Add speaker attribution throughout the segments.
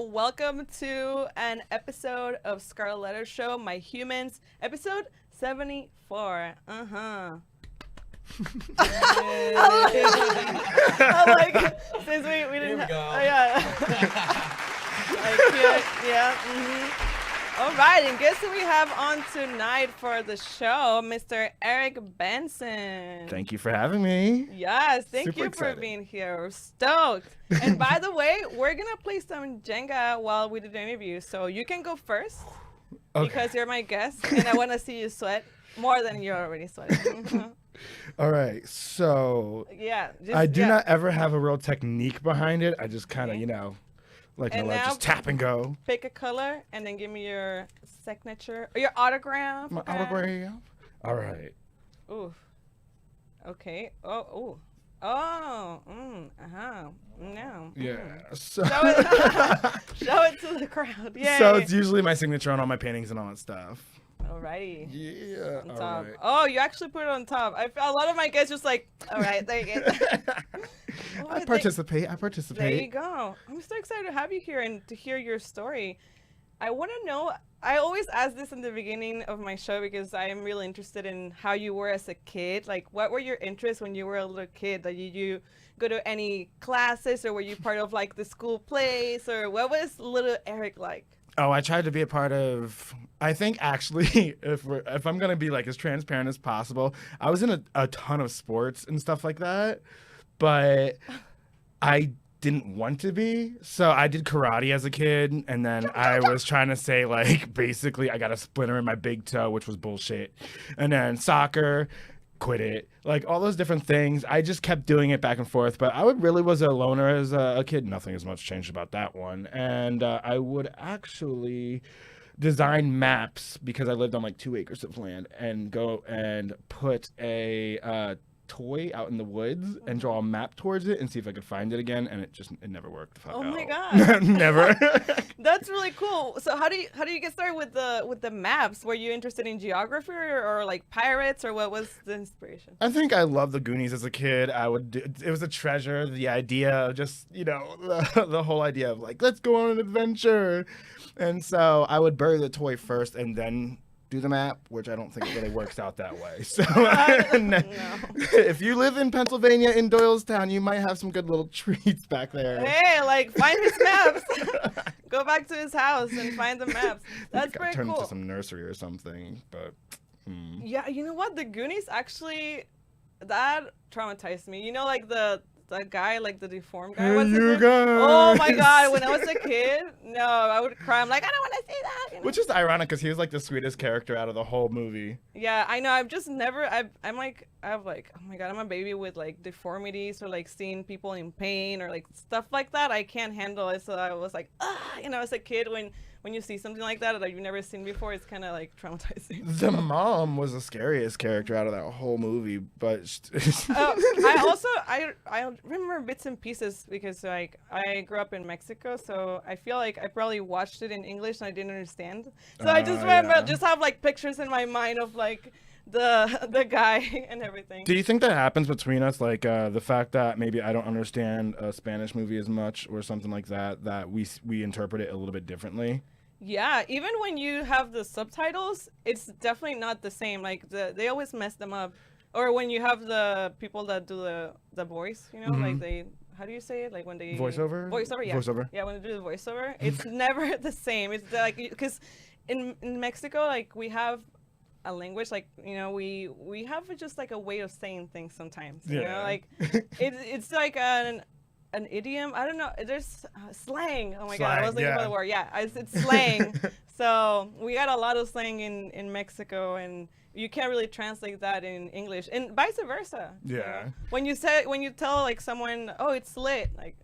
Speaker 1: Welcome to an episode of Scarlett Show, My Humans, episode 74. I like since we didn't.
Speaker 2: Here we go.
Speaker 1: All right, and guess who we have on tonight for the show, Mr. Erik Benson.
Speaker 3: Thank you for having me.
Speaker 1: Yes, thank
Speaker 3: Super
Speaker 1: you
Speaker 3: excited.
Speaker 1: for being here. We're stoked. And by the way, we're gonna play some Jenga while we do the interview, so you can go first because you're my guest, and I want to see you sweat more than you're already sweating.
Speaker 3: All right, so
Speaker 1: Yeah,
Speaker 3: I do not ever have a real technique behind it. I just kind of,
Speaker 1: And now-
Speaker 3: just tap and go.
Speaker 1: pick a color and then give me your signature or your autograph.
Speaker 3: My
Speaker 1: okay?
Speaker 3: autograph. All right.
Speaker 1: Ooh. Okay. Oh. Ooh. Oh. No.
Speaker 3: Yeah. So,
Speaker 1: Show it. Show it to the crowd. Yay.
Speaker 3: so it's usually my signature on all my paintings and all that stuff.
Speaker 1: Alrighty.
Speaker 3: Yeah.
Speaker 1: On
Speaker 3: All
Speaker 1: top.
Speaker 3: right.
Speaker 1: Oh, you actually put it on top. A lot of my guests just like, all right, there you go. Oh,
Speaker 3: I participate.
Speaker 1: There you go. I'm so excited to have you here and to hear your story. I want to know, I always ask this in the beginning of my show because I am really interested in how you were as a kid. Like, what were your interests when you were a little kid? Like, did you go to any classes or were you part of like the school plays or what was little Erik like?
Speaker 3: Oh, I tried to be a part of. I think actually, if I'm gonna be like as transparent as possible, I was in a ton of sports and stuff like that, but I didn't want to be. So I did karate as a kid, and then I was trying to say like basically I got a splinter in my big toe, which was bullshit, and then soccer. Quit it, like all those different things. I just kept doing it back and forth, but I really was a loner as a kid. Nothing has much changed about that one. And I would actually design maps because I lived on like 2 acres of land and go and put a toy out in the woods and draw a map towards it and see if I could find it again, and it never worked.
Speaker 1: Oh my God.
Speaker 3: Never.
Speaker 1: That's really cool. So how do you get started with the maps? Were you interested in geography or like pirates, or what was the inspiration?
Speaker 3: I think I loved the Goonies as a kid. It was a treasure. The idea of just, the whole idea of like, let's go on an adventure. And so I would bury the toy first and then do the map, which I don't think it really works out that way. So
Speaker 1: No.
Speaker 3: if you live in Pennsylvania in Doylestown, you might have some good little treats back there.
Speaker 1: Hey, like find his maps. Go back to his house and find the maps. That's
Speaker 3: got
Speaker 1: very
Speaker 3: turned
Speaker 1: cool.
Speaker 3: into some nursery or something, but
Speaker 1: Yeah, you know what? The Goonies actually, that traumatized me. You know, like the guy, like the deformed guy.
Speaker 3: Hey,
Speaker 1: What's his
Speaker 3: you
Speaker 1: name?
Speaker 3: guys.
Speaker 1: Oh my God! When I was a kid, no, I would cry. I'm like, I don't want to see that. You know?
Speaker 3: which is ironic because he was like the sweetest character out of the whole movie.
Speaker 1: Yeah, I know. I've just never. I'm like, I have like, oh my God, I'm a baby with like deformities or like seeing people in pain or like stuff like that. I can't handle it. So I was like, as a kid, when you see something like that you've never seen before, it's kind of like traumatizing.
Speaker 3: The mom was the scariest character out of that whole movie, but
Speaker 1: I remember bits and pieces because like I grew up in Mexico, so I feel like I probably watched it in English and I didn't understand. So I just remember,
Speaker 3: yeah.
Speaker 1: just have like pictures in my mind of like the guy and everything.
Speaker 3: Do you think that happens between us, like the fact that maybe I don't understand a Spanish movie as much or something like that, that we interpret it a little bit differently?
Speaker 1: Yeah, even when you have the subtitles, it's definitely not the same. Like they always mess them up. Or when you have the people that do the voice, like they, how do you say it? Like when they
Speaker 3: Voiceover,
Speaker 1: yeah.
Speaker 3: Voiceover.
Speaker 1: Yeah, when they do the voiceover, it's never the same. It's like, because in Mexico, like we have a language, like we have just like a way of saying things sometimes. You know, like it's like an idiom. I don't know. There's slang. Oh my God, I was looking for the word. Yeah, it's slang. So we got a lot of slang in Mexico, and you can't really translate that in English, and vice versa.
Speaker 3: Yeah.
Speaker 1: When you tell like someone, oh, it's lit, like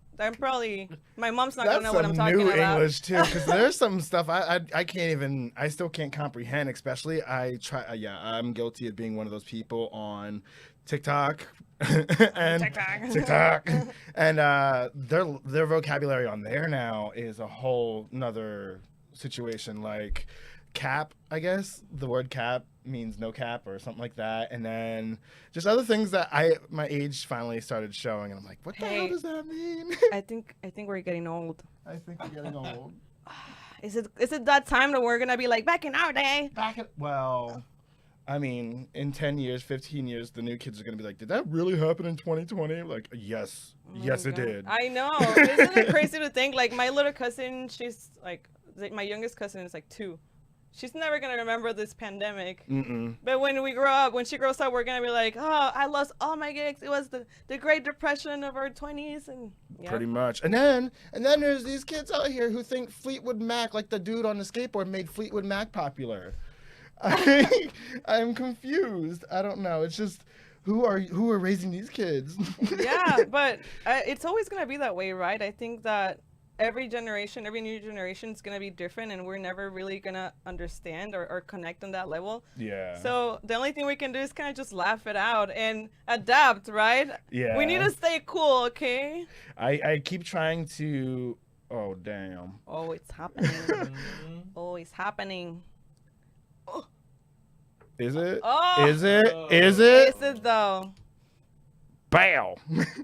Speaker 1: my mom's not gonna know what I'm talking
Speaker 3: That's some new
Speaker 1: about.
Speaker 3: English too, because there's some stuff I can't even, I still can't comprehend. Especially I'm guilty of being one of those people on TikTok and TikTok, and their vocabulary on there now is a whole nother situation. Like cap, I guess the word cap means no cap or something like that, and then just other things that my age finally started showing, and I'm like, what the hell does that mean?
Speaker 1: I think we're getting old.
Speaker 3: I think we're getting old.
Speaker 1: Is it that time that we're gonna be like back in our day?
Speaker 3: Well, I mean, in 10 years, 15 years, the new kids are gonna be like, did that really happen in 2020? Like, yes, yes, it did.
Speaker 1: I know. Isn't it crazy to think? Like, my little cousin, she's like, my youngest cousin is like 2. She's never gonna remember this pandemic. But when she grows up, we're gonna be like, oh, I lost all my gigs. It was the Great Depression of our 20s, and
Speaker 3: pretty much. And then there's these kids out here who think Fleetwood Mac, like the dude on the skateboard, made Fleetwood Mac popular. I'm confused. I don't know. It's just who are raising these kids?
Speaker 1: Yeah, but it's always gonna be that way, right? I think that every new generation is going to be different, and we're never really going to understand or connect on that level.
Speaker 3: Yeah.
Speaker 1: So the only thing we can do is kind of just laugh it out and adapt, right?
Speaker 3: Yeah.
Speaker 1: We need to stay cool, okay?
Speaker 3: I keep trying to... Oh, damn.
Speaker 1: Oh, it's happening. Oh, it's happening. Oh.
Speaker 3: Is it?
Speaker 1: Oh.
Speaker 3: Is it? Is it?
Speaker 1: Is it, though?
Speaker 3: Bow.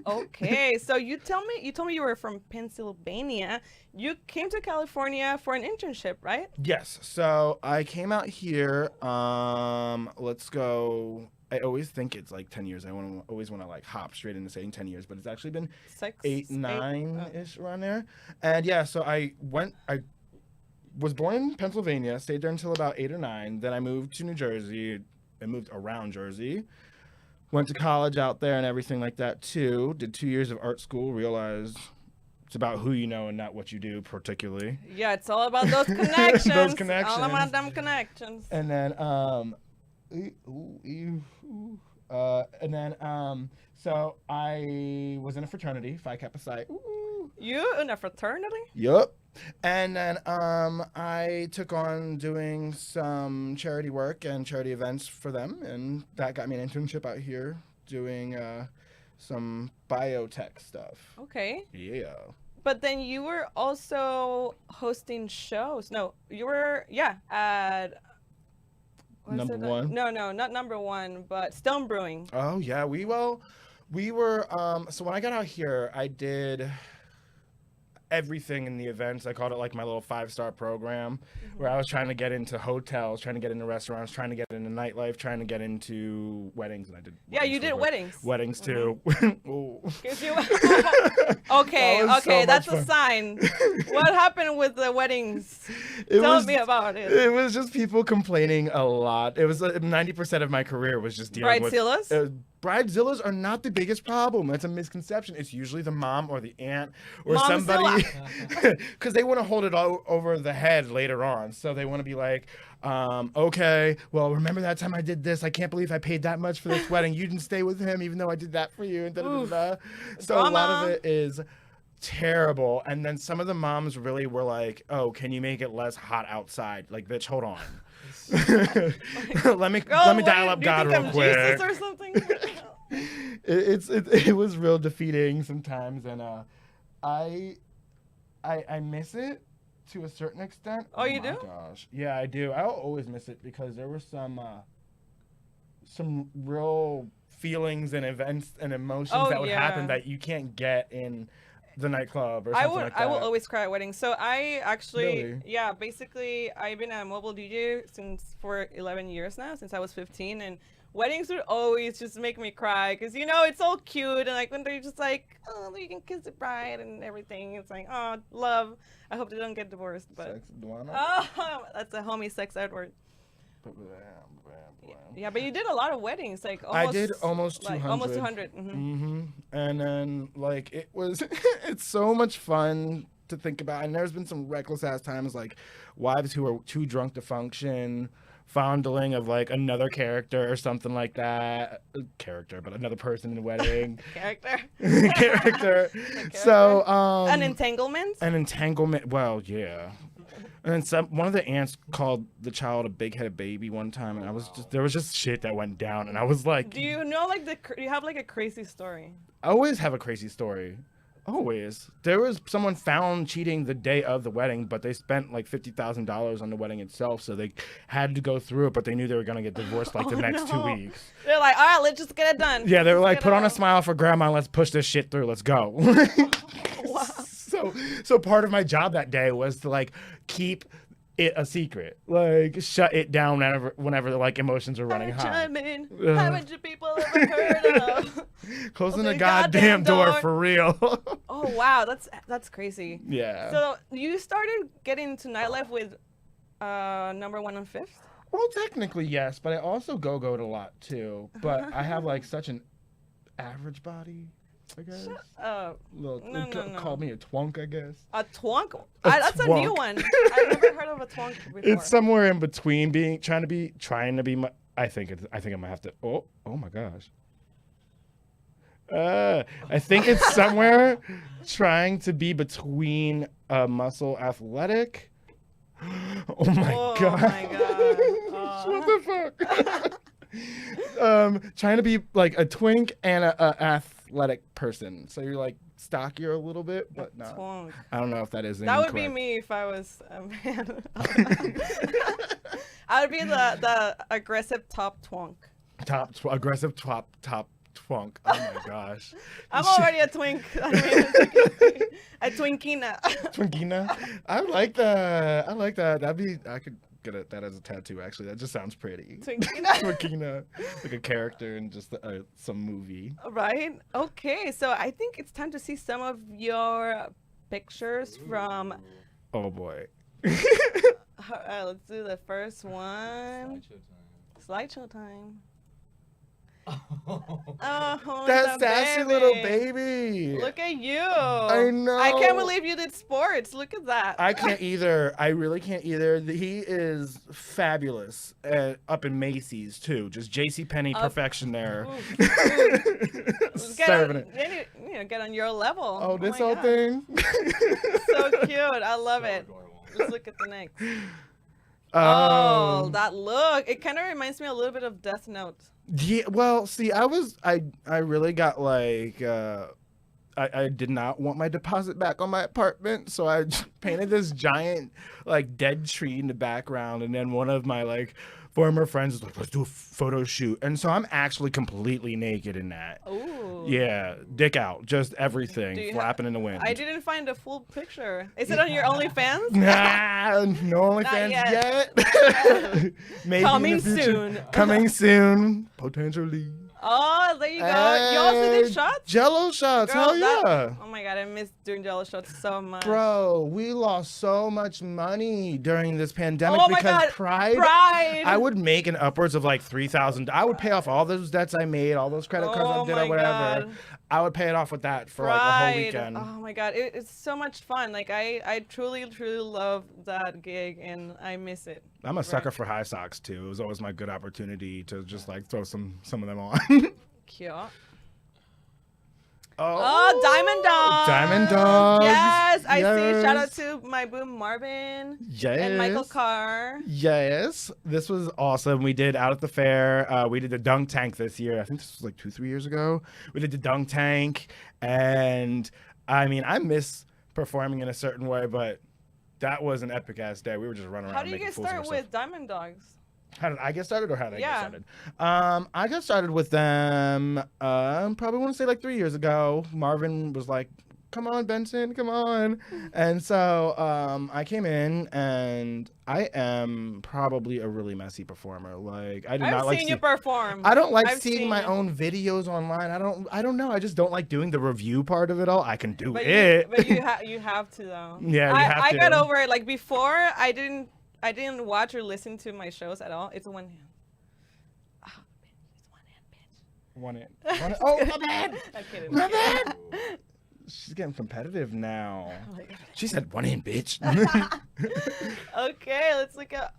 Speaker 1: Okay, so you told me you were from Pennsylvania. You came to California for an internship, right?
Speaker 3: Yes. So I came out here. Let's go. I always think it's like 10 years. I always want to like hop straight into saying 10 years, but it's actually been 8, 9-ish around there. And yeah, so I was born in Pennsylvania, stayed there until about 8 or 9. Then I moved to New Jersey. I moved around Jersey. Went to college out there and everything like that too. Did 2 years of art school. Realized it's about who you know and not what you do, particularly.
Speaker 1: Yeah, it's all about those connections.
Speaker 3: Those connections.
Speaker 1: All about them connections.
Speaker 3: And then, so I was in a fraternity, Phi Kappa Psi.
Speaker 1: You in a fraternity?
Speaker 3: Yup. And then I took on doing some charity work and charity events for them, and that got me an internship out here doing some biotech stuff.
Speaker 1: Okay.
Speaker 3: Yeah.
Speaker 1: But then you were also hosting shows. No, you were, at...
Speaker 3: Number One?
Speaker 1: No, not Number One, but Stone Brewing.
Speaker 3: Oh, yeah. We were, so when I got out here, I did everything in the events. I called it like my little 5-star program, where I was trying to get into hotels, trying to get into restaurants, trying to get into nightlife, trying to get into weddings, and I did.
Speaker 1: Yeah, you did weddings.
Speaker 3: Weddings too.
Speaker 1: Okay, that's a sign. What happened with the weddings? Tell me about it.
Speaker 3: It was just people complaining a lot. It was 90% of my career was just dealing with Bridezillas are not the biggest problem. It's a misconception. It's usually the mom or the aunt or somebody, because they want to hold it all over the head later on. So they want to be like, okay, well, remember that time I did this? I can't believe I paid that much for this wedding. You didn't stay with him even though I did that for you. And da-da-da-da. So a lot of it is terrible. And then some of the moms really were like, oh, can you make it less hot outside? Like, bitch, hold on. let me dial up God real quick.
Speaker 1: Jesus or something?
Speaker 3: It was real defeating sometimes, and I miss it to a certain extent.
Speaker 1: Oh, you do?
Speaker 3: Gosh, yeah, I do. I'll always miss it because there were some real feelings and events and emotions that would happen that you can't get in the nightclub or something like that.
Speaker 1: I will always cry at weddings. So I actually,
Speaker 3: really?
Speaker 1: Basically, I've been a mobile DJ for 11 years now, since I was 15, and weddings would always just make me cry because, it's all cute, and like when they're just like, oh, you can kiss the bride and everything. It's like, oh, love. I hope they don't get divorced, but
Speaker 3: Sex,
Speaker 1: that's a homie sex Edward. Yeah, but you did a lot of weddings, like almost,
Speaker 3: I did almost 200.
Speaker 1: Almost 200.
Speaker 3: And then like it was, it's so much fun to think about. And there's been some reckless ass times, like wives who are too drunk to function, fondling of like another character or something like that. But another person in the wedding. Character. So
Speaker 1: an entanglement.
Speaker 3: Well, yeah. And one of the aunts called the child a big-headed baby one time, and there was just shit that went down, and I was like,
Speaker 1: do you know do you have like a crazy story?
Speaker 3: I always have a crazy story. Always. There was someone found cheating the day of the wedding, but they spent like $50,000 on the wedding itself, so they had to go through it, but they knew they were going to get divorced like the next 2 weeks.
Speaker 1: They're like, all right, let's just get it done.
Speaker 3: Yeah, they were like, put on a smile for grandma, let's push this shit through, let's go.
Speaker 1: Wow.
Speaker 3: So So part of my job that day was to like keep it a secret, like shut it down whenever like emotions are running high.
Speaker 1: Haven't you people ever heard of
Speaker 3: closing the goddamn door for real?
Speaker 1: Oh wow, that's crazy.
Speaker 3: Yeah.
Speaker 1: So you started getting into nightlife with number 1 on 5th?
Speaker 3: Well, technically yes, but I also go-goed a lot too. But I have like such an average body, I guess.
Speaker 1: Shut up.
Speaker 3: No.
Speaker 1: No.
Speaker 3: Call me a twunk, I guess.
Speaker 1: A twunk? That's a new one. I've never heard of a twunk before.
Speaker 3: It's somewhere in between trying to be my. I think I'm gonna have to. Oh my gosh. I think it's somewhere trying to be between muscle athletic. Oh my god.
Speaker 1: My god.
Speaker 3: What the fuck? Trying to be like a twink and a athletic person. So you're like stockier a little bit, but not.
Speaker 1: Twunk.
Speaker 3: I don't know if that is
Speaker 1: That would be me if I was a man. I would be the aggressive top twunk.
Speaker 3: Aggressive top twunk. Oh my gosh.
Speaker 1: I'm already a twink. I mean, a twinkina.
Speaker 3: Twinkina. I like that. I could get that as a tattoo. Actually, that just sounds pretty.
Speaker 1: Twinkina.
Speaker 3: Twinkina, like a character in just some movie.
Speaker 1: Right. Okay. So I think it's time to see some of your pictures from.
Speaker 3: Oh boy.
Speaker 1: Let's do the first one. Slideshow time. Oh,
Speaker 3: that sassy little baby.
Speaker 1: Look at you.
Speaker 3: I know.
Speaker 1: I can't believe you did sports. Look at that.
Speaker 3: I can't either. I really can't either. He is fabulous up in Macy's too. Just JCPenney perfection there. Serving it.
Speaker 1: Get on your level.
Speaker 3: Oh, this whole thing.
Speaker 1: So cute. I love it. Let's look at the next. That look. It kind of reminds me a little bit of Death Note.
Speaker 3: Yeah, well, see, I really got like, I did not want my deposit back on my apartment, so I painted this giant, like, dead tree in the background, and then one of my, like, former friends was like, let's do a photo shoot, and so I'm actually completely naked in that.
Speaker 1: Ooh.
Speaker 3: Yeah, dick out, just everything, flapping in the wind.
Speaker 1: I didn't find a full picture. Is it on your OnlyFans?
Speaker 3: Nah, no OnlyFans yet. Maybe
Speaker 1: coming soon.
Speaker 3: Coming soon, potentially.
Speaker 1: Oh, there you go. You also did shots?
Speaker 3: Jello shots,
Speaker 1: Girl,
Speaker 3: hell yeah.
Speaker 1: Oh my god, I miss doing Jello shots so much.
Speaker 3: Bro, we lost so much money during this pandemic
Speaker 1: oh my
Speaker 3: because
Speaker 1: god.
Speaker 3: Pride. I would make an upwards of like $3,000. I would pay off all those debts I made, all those credit cards I did or whatever. God. I would pay it off with that for like a whole weekend.
Speaker 1: Oh my god, it's so much fun. Like I truly love that gig and I miss it.
Speaker 3: I'm a sucker for high socks too. It was always my good opportunity to just like throw some of them on.
Speaker 1: Cute.
Speaker 3: Oh,
Speaker 1: Diamond Dogs.
Speaker 3: Diamond Dogs.
Speaker 1: Yes, I see. Shout out to my boo Marvin.
Speaker 3: Yes.
Speaker 1: And Michael Carr.
Speaker 3: Yes. This was awesome. We did out at the fair. We did the dunk tank this year. I think this was like 2-3 years ago. We did the dunk tank. And I mean, I miss performing in a certain way, but that was an epic ass day. We were just running around.
Speaker 1: How do you get started with Diamond Dogs?
Speaker 3: How did I get started, or how did I get started? I got started with them, probably want to say like 3 years ago. Marvin was like, come on, Benson, come on. And so I came in, and I am probably a really messy performer. Like, I do not like
Speaker 1: seeing you perform.
Speaker 3: I don't like seeing my own videos online. I don't know. I just don't like doing the review part of it all. I can do it.
Speaker 1: But you have to, though.
Speaker 3: Yeah, you have to.
Speaker 1: I got over it. Like, before, I didn't watch or listen to my shows at all. It's one hand. Oh, it's one hand, bitch.
Speaker 3: Oh, my bad.
Speaker 1: I'm kidding.
Speaker 3: My bad. She's getting competitive now. She said one hand, bitch.
Speaker 1: Okay, let's look at.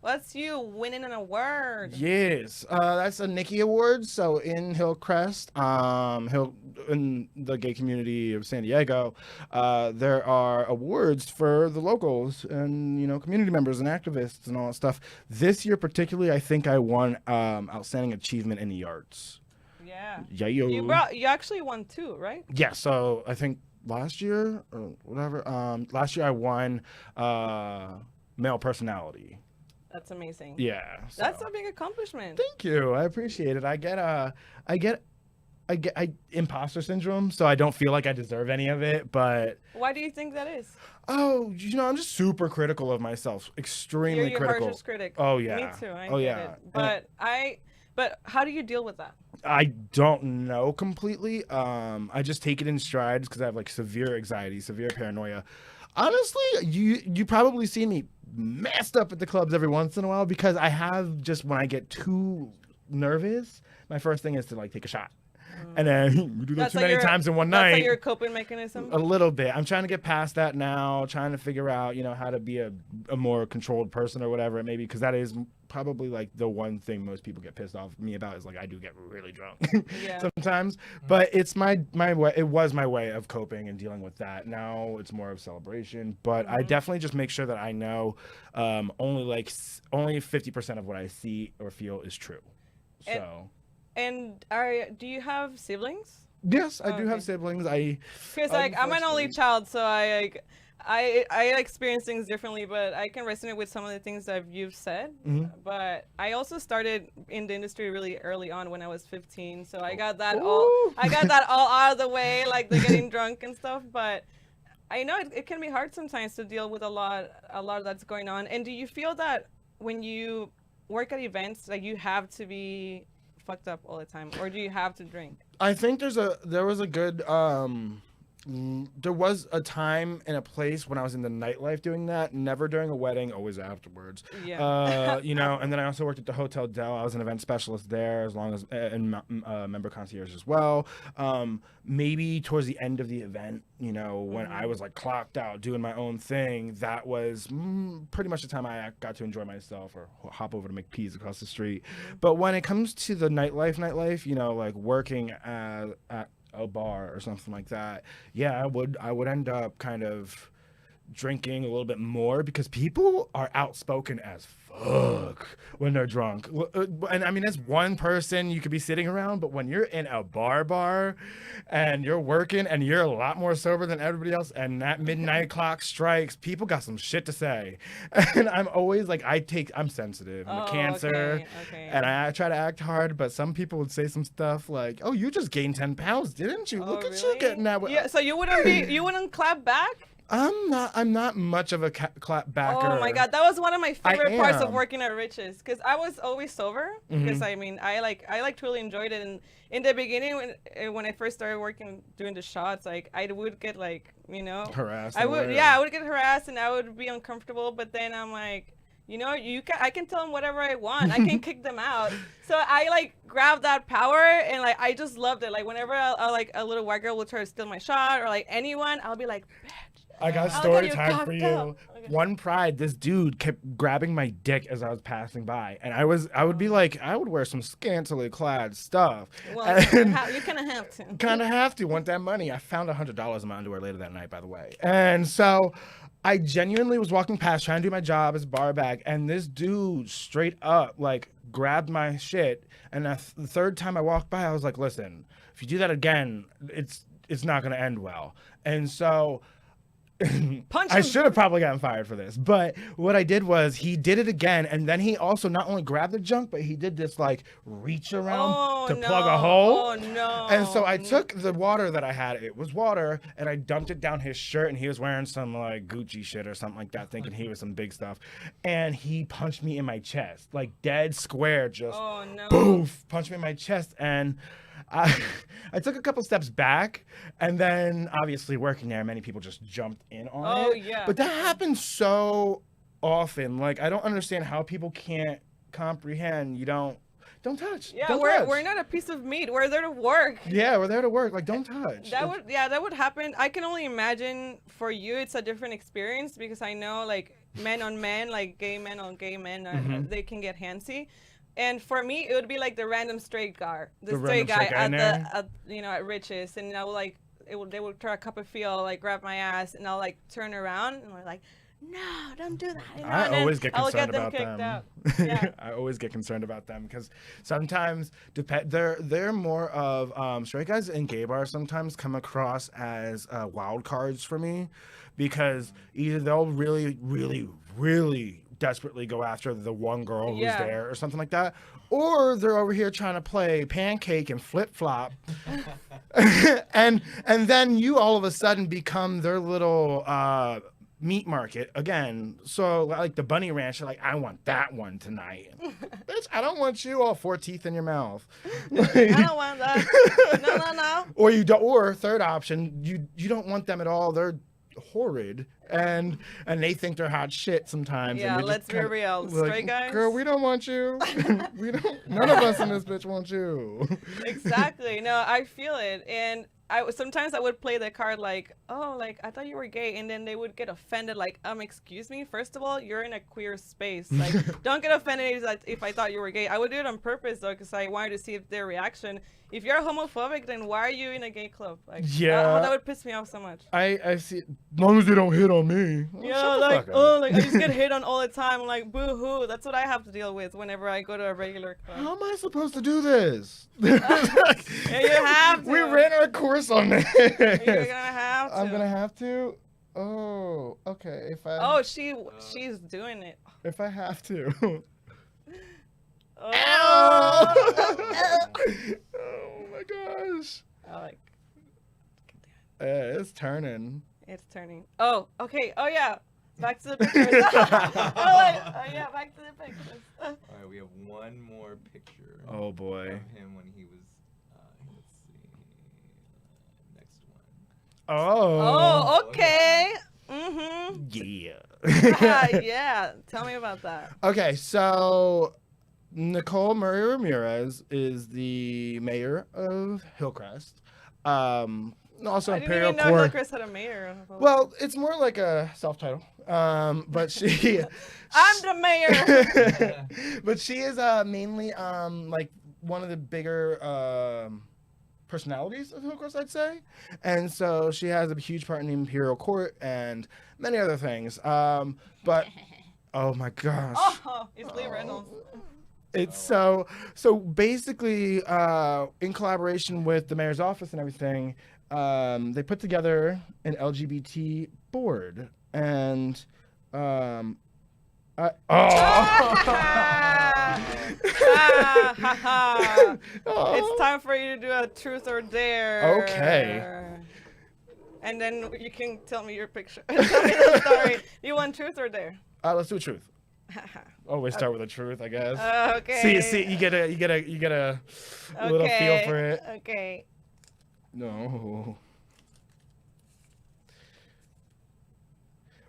Speaker 1: That's you winning an award.
Speaker 3: Yes, that's a Nikki Award. So in Hillcrest, in the gay community of San Diego, there are awards for the locals and community members and activists and all that stuff. This year particularly, I think I won outstanding achievement in the arts.
Speaker 1: Yeah.
Speaker 3: Yeah.
Speaker 1: You actually won 2, right?
Speaker 3: Yeah. So I think last year or whatever. Last year I won male personality.
Speaker 1: That's amazing.
Speaker 3: Yeah. So.
Speaker 1: That's a big accomplishment.
Speaker 3: Thank you. I appreciate it. I get imposter syndrome, so I don't feel like I deserve any of it. But
Speaker 1: why do you think that is?
Speaker 3: oh, I'm just super critical of myself, extremely
Speaker 1: You're your
Speaker 3: critical.
Speaker 1: harshest critic.
Speaker 3: Oh yeah.
Speaker 1: Me too. I
Speaker 3: oh
Speaker 1: get
Speaker 3: yeah.
Speaker 1: it. But how do you deal with that?
Speaker 3: I don't know completely. I just take it in strides because I have like severe anxiety, severe paranoia. Honestly, you probably see me messed up at the clubs every once in a while because I have just when I get too nervous, my first thing is to like take a shot. And then we do that too many times in one night.
Speaker 1: That's like your coping mechanism?
Speaker 3: A little bit. I'm trying to get past that now, trying to figure out, how to be a more controlled person or whatever it may be, because that is probably like the one thing most people get pissed off at me about is like I do get really drunk sometimes. But it's my way. It was my way of coping and dealing with that. Now it's more of celebration. But I definitely just make sure that I know only 50% of what I see or feel is true.
Speaker 1: And do you have siblings?
Speaker 3: Yes, I do have siblings.
Speaker 1: Because I'm an only child, so I experience things differently, but I can resonate with some of the things that you've said. But I also started in the industry really early on when I was 15, so I got that all out of the way, like the getting drunk and stuff. But I know it can be hard sometimes to deal with a lot that's going on. And do you feel that when you work at events, like you have to be fucked up all the time, or do you have to drink?
Speaker 3: I think there was a time and a place when I was in the nightlife doing that. Never during a wedding, always afterwards.
Speaker 1: Yeah.
Speaker 3: And then I also worked at the Hotel Del. I was an event specialist there, as long as and member concierge as well. Maybe towards the end of the event, when I was like clocked out doing my own thing, that was pretty much the time I got to enjoy myself or hop over to McPee's across the street. But when it comes to the nightlife, like working at a bar or something like that, I would end up kind of drinking a little bit more because people are outspoken as fuck when they're drunk. And I mean, that's one person you could be sitting around, but when you're in a bar and you're working and you're a lot more sober than everybody else and that midnight clock strikes, people got some shit to say. And I'm always like, I'm sensitive. I'm a Cancer.
Speaker 1: Okay.
Speaker 3: And I try to act hard, but some people would say some stuff like, oh, you just gained 10 pounds, didn't you? Look at you getting that.
Speaker 1: Yeah, so you wouldn't clap back?
Speaker 3: I'm not much of a clap backer.
Speaker 1: Oh my god, that was one of my favorite parts of working at Rich's, because I was always sober. Because I mean, I truly enjoyed it. And in the beginning, when I first started doing the shots, like I would get
Speaker 3: harassed.
Speaker 1: I would get harassed and I would be uncomfortable. But then I'm like, I can tell them whatever I want. I can kick them out. So I grabbed that power and I just loved it. Like whenever a little white girl would try to steal my shot or anyone, I'll be like, bitch.
Speaker 3: I got a story time for you. Okay. One Pride, this dude kept grabbing my dick as I was passing by, and I would be like, I would wear some scantily clad stuff.
Speaker 1: Well, you kind of have to.
Speaker 3: Kind of have to. Want that money? I found $100 in my underwear later that night, by the way. And so I genuinely was walking past trying to do my job as a bar bag, and this dude straight up grabbed my shit. And the third time I walked by, I was like, listen, if you do that again, it's not gonna end well. And so I should have probably gotten fired for this, but what I did was he did it again, and then he also not only grabbed the junk, but he did this reach around to plug a hole.
Speaker 1: Oh no!
Speaker 3: And so I took the water that I had, it was water, and I dumped it down his shirt, and he was wearing some Gucci shit or something like that, thinking he was some big stuff, and he punched me in my chest, dead square, just boof, punched me in my chest, and I took a couple steps back, and then obviously working there, many people just jumped in on it.
Speaker 1: Oh, yeah.
Speaker 3: But that happens so often. I don't understand how people can't comprehend. You don't touch.
Speaker 1: Yeah,
Speaker 3: don't
Speaker 1: we're not a piece of meat. We're there to work.
Speaker 3: Yeah, we're there to work. Don't touch.
Speaker 1: That would happen. I can only imagine for you, it's a different experience because I know men on men, gay men on gay men, they can get handsy. And for me, it would be the random straight guy, at Rich's, and they would try a cup of feel, grab my ass, and I'll turn around, and we're like, no, don't do that.
Speaker 3: I always get concerned about
Speaker 1: them.
Speaker 3: Yeah. I always get concerned about them because sometimes they're more of straight guys in gay bars sometimes come across as wild cards for me because either they'll really, really, really desperately go after the one girl who's there or something like that. Or they're over here trying to play pancake and flip-flop. and then you all of a sudden become their little meat market again. So like the bunny ranch, you're like, I want that one tonight. Bitch, I don't want you all 4 teeth in your mouth.
Speaker 1: I don't want that. No.
Speaker 3: Or third option, you don't want them at all. They're horrid and they think they're hot shit sometimes.
Speaker 1: Yeah,
Speaker 3: and
Speaker 1: let's be real. Straight guys.
Speaker 3: Girl, we don't want you. None of us in this bitch want you.
Speaker 1: Exactly. No, I feel it. And sometimes I would play the card like, oh, like I thought you were gay, and then they would get offended like, excuse me, first of all, you're in a queer space, like don't get offended if I thought you were gay. I would do it on purpose though, because I wanted to see their reaction. If you're homophobic, then why are you in a gay club? Like, that would piss me off so much.
Speaker 3: I see. As long as they don't hit on me.
Speaker 1: Like I just get hit on all the time. I'm like, boo hoo. That's what I have to deal with whenever I go to a regular club.
Speaker 3: How am I supposed to do this?
Speaker 1: Yeah, you have to.
Speaker 3: We ran our course on this.
Speaker 1: You're gonna have to.
Speaker 3: I'm gonna have to. Oh, okay.
Speaker 1: She's doing it.
Speaker 3: If I have to.
Speaker 1: Oh.
Speaker 3: Oh my gosh.
Speaker 1: I
Speaker 3: It's turning.
Speaker 1: It's turning. Oh, okay. Oh yeah. Back to the pictures. Back to the pictures.
Speaker 2: All right, we have one more picture.
Speaker 3: Oh boy.
Speaker 2: Of him when he was. Let's see. Next one.
Speaker 3: Oh.
Speaker 1: Oh, okay.
Speaker 3: Yeah.
Speaker 1: Yeah. Tell me about that.
Speaker 3: Okay, so Nicole Murray Ramirez is the mayor of Hillcrest. Also
Speaker 1: I didn't
Speaker 3: Imperial
Speaker 1: even know
Speaker 3: Court.
Speaker 1: Hillcrest had a mayor.
Speaker 3: Well, it's more like a self-title. But she
Speaker 1: I'm the mayor.
Speaker 3: But she is mainly like one of the bigger personalities of Hillcrest, I'd say. And so she has a huge part in the Imperial Court and many other things. But oh my gosh.
Speaker 1: Oh, it's Lee Reynolds.
Speaker 3: It's so basically in collaboration with the mayor's office and everything, they put together an LGBT board and it's
Speaker 1: time for you to do a truth or dare.
Speaker 3: Okay.
Speaker 1: And then you can tell me your picture. Tell me the story. You want truth or dare?
Speaker 3: Let's do a truth. Always start with a truth, I guess.
Speaker 1: Okay.
Speaker 3: See, you get a little feel for it.
Speaker 1: Okay.
Speaker 3: No.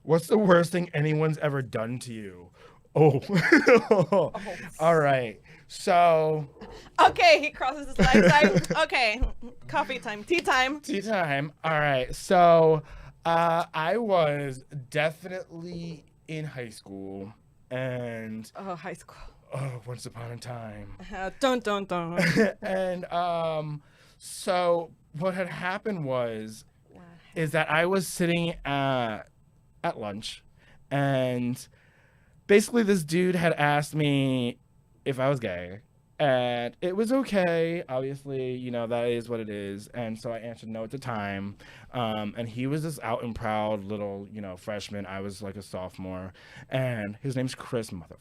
Speaker 3: What's the worst thing anyone's ever done to you? Oh. All right. So.
Speaker 1: Okay, he crosses his legs. Okay. Coffee time. Tea time.
Speaker 3: Tea time. All right. So, I was definitely in high school, and.
Speaker 1: Oh, high school.
Speaker 3: Oh, once upon a time.
Speaker 1: Dun.
Speaker 3: And so what had happened is that I was sitting at lunch, and basically this dude had asked me if I was gay, and it was okay. Obviously, you know, that is what it is. And so I answered no at the time. And he was this out and proud little, you know, freshman. I was like a sophomore, and his name's Chris, motherfucker.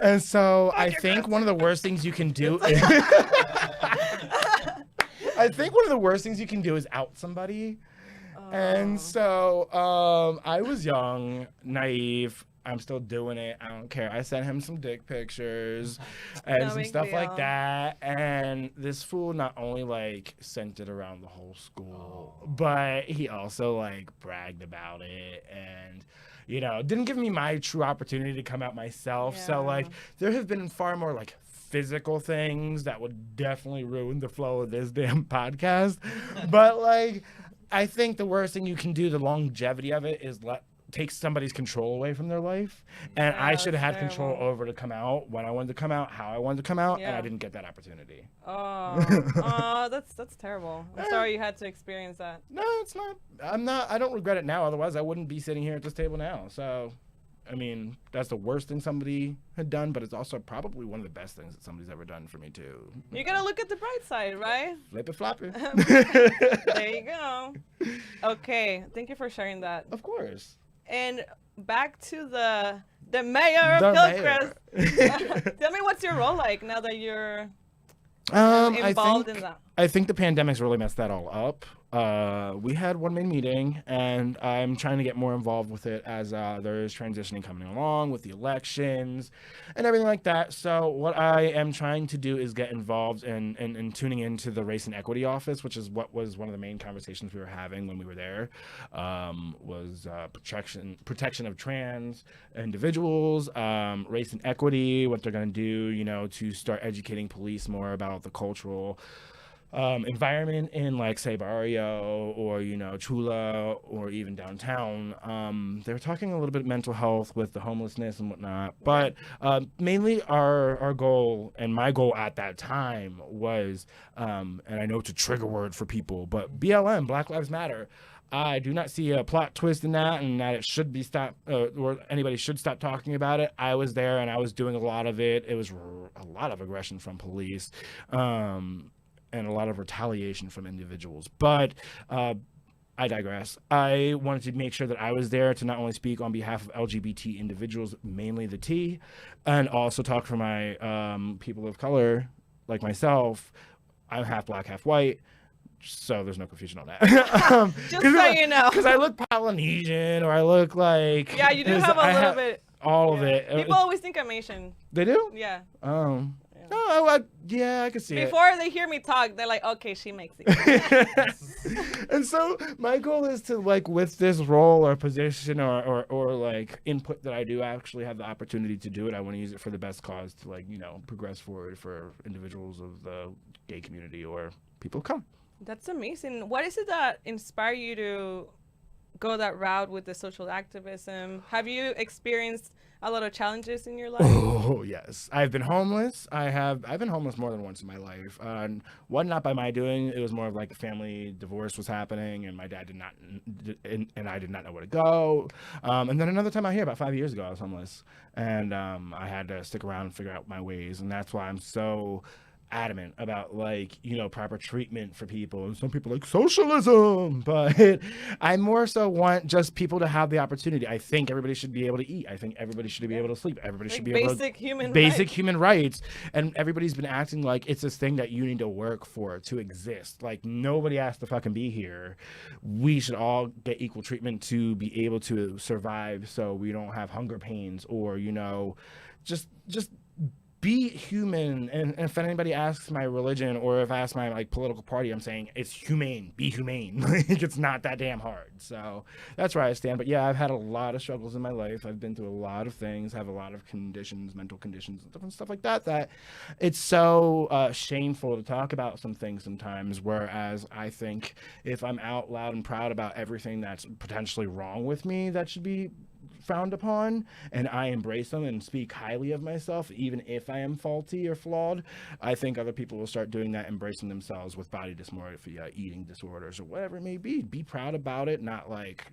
Speaker 3: And so I think one of the worst things you can do is I think one of the worst things you can do is out somebody. And so I was young, naive. I'm still doing it. I don't care. I sent him some dick pictures and some stuff like that. And this fool not only like sent it around the whole school, but he also like bragged about it and, you know, didn't give me my true opportunity to come out myself. So like there have been far more like physical things that would definitely ruin the flow of this damn podcast. But like, I think the worst thing you can do, the longevity of it, is take somebody's control away from their life. And I should have had control over to come out when I wanted to come out, how I wanted to come out, and I didn't get that opportunity.
Speaker 1: That's terrible. I'm sorry you had to experience that.
Speaker 3: No, it's not. I don't regret it now. Otherwise, I wouldn't be sitting here at this table now. So, I mean, that's the worst thing somebody had done, but it's also probably one of the best things that somebody's ever done for me, too.
Speaker 1: You gotta look at the bright side, right?
Speaker 3: Flip it, flop it.
Speaker 1: There you go. Okay, thank you for sharing that.
Speaker 3: Of course.
Speaker 1: And back to the mayor of Hillcrest. Tell me, what's your role like now that you're involved in that?
Speaker 3: I think the pandemic's really messed that all up. We had one main meeting, and I'm trying to get more involved with it as there is transitioning coming along with the elections and everything like that. So what I am trying to do is get involved in tuning into the Race and Equity Office, which is what was one of the main conversations we were having when we were there, was protection of trans individuals, race and equity, what they're going to do, to start educating police more about the cultural environment in, like, say, Barrio or, Chula or even downtown. They're talking a little bit of mental health with the homelessness and whatnot. But mainly our goal, and my goal at that time was, and I know it's a trigger word for people, but BLM, Black Lives Matter. I do not see a plot twist in that, and that it should be stopped, or anybody should stop talking about it. I was there, and I was doing a lot of it. It was a lot of aggression from police. And a lot of retaliation from individuals. But I digress. I wanted to make sure that I was there to not only speak on behalf of LGBT individuals, mainly the T, and also talk for my people of color, like myself. I'm half black, half white. So there's no confusion on that.
Speaker 1: Just so you know.
Speaker 3: Because I look Polynesian, or I look like...
Speaker 1: Yeah, you do have a little bit...
Speaker 3: All of it.
Speaker 1: People always think I'm Asian.
Speaker 3: They do?
Speaker 1: Yeah.
Speaker 3: Yeah, I can see it.
Speaker 1: Before they hear me talk, they're like, okay, she makes it.
Speaker 3: And so my goal is to, like, with this role or position or like input that I do actually have the opportunity to do it, I want to use it for the best cause to, like, progress forward for individuals of the gay community or people of color.
Speaker 1: That's amazing. What is it that inspired you to go that route with the social activism? Have you experienced a lot of challenges in your life?
Speaker 3: Oh, yes. I've been homeless. I've been homeless more than once in my life. One, not by my doing. It was more of like a family divorce was happening, and my dad did not, and I did not know where to go. And then another time out here, about 5 years ago, I was homeless, and I had to stick around and figure out my ways, and that's why I'm so adamant about, like, proper treatment for people. And some people like socialism, but I more so want just people to have the opportunity. I think everybody should be able to eat. I think everybody should be able to sleep. Everybody should be able to basic human rights. And everybody's been acting like it's this thing that you need to work for to exist. Like, nobody has to fucking be here. We should all get equal treatment to be able to survive, so we don't have hunger pains or just be human. And if anybody asks my religion, or if I ask my, like, political party, I'm saying it's humane. Be humane. Like, it's not that damn hard. So that's where I stand. But yeah, I've had a lot of struggles in my life. I've been through a lot of things, have a lot of conditions, mental conditions, and different stuff like that, that it's so shameful to talk about some things sometimes. Whereas I think if I'm out loud and proud about everything that's potentially wrong with me, that should be frowned upon, and I embrace them and speak highly of myself, even if I am faulty or flawed. I think other people will start doing that, embracing themselves with body dysmorphia, eating disorders, or whatever it may be. Be proud about it, not like,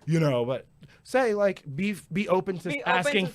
Speaker 3: but say, like, be open to asking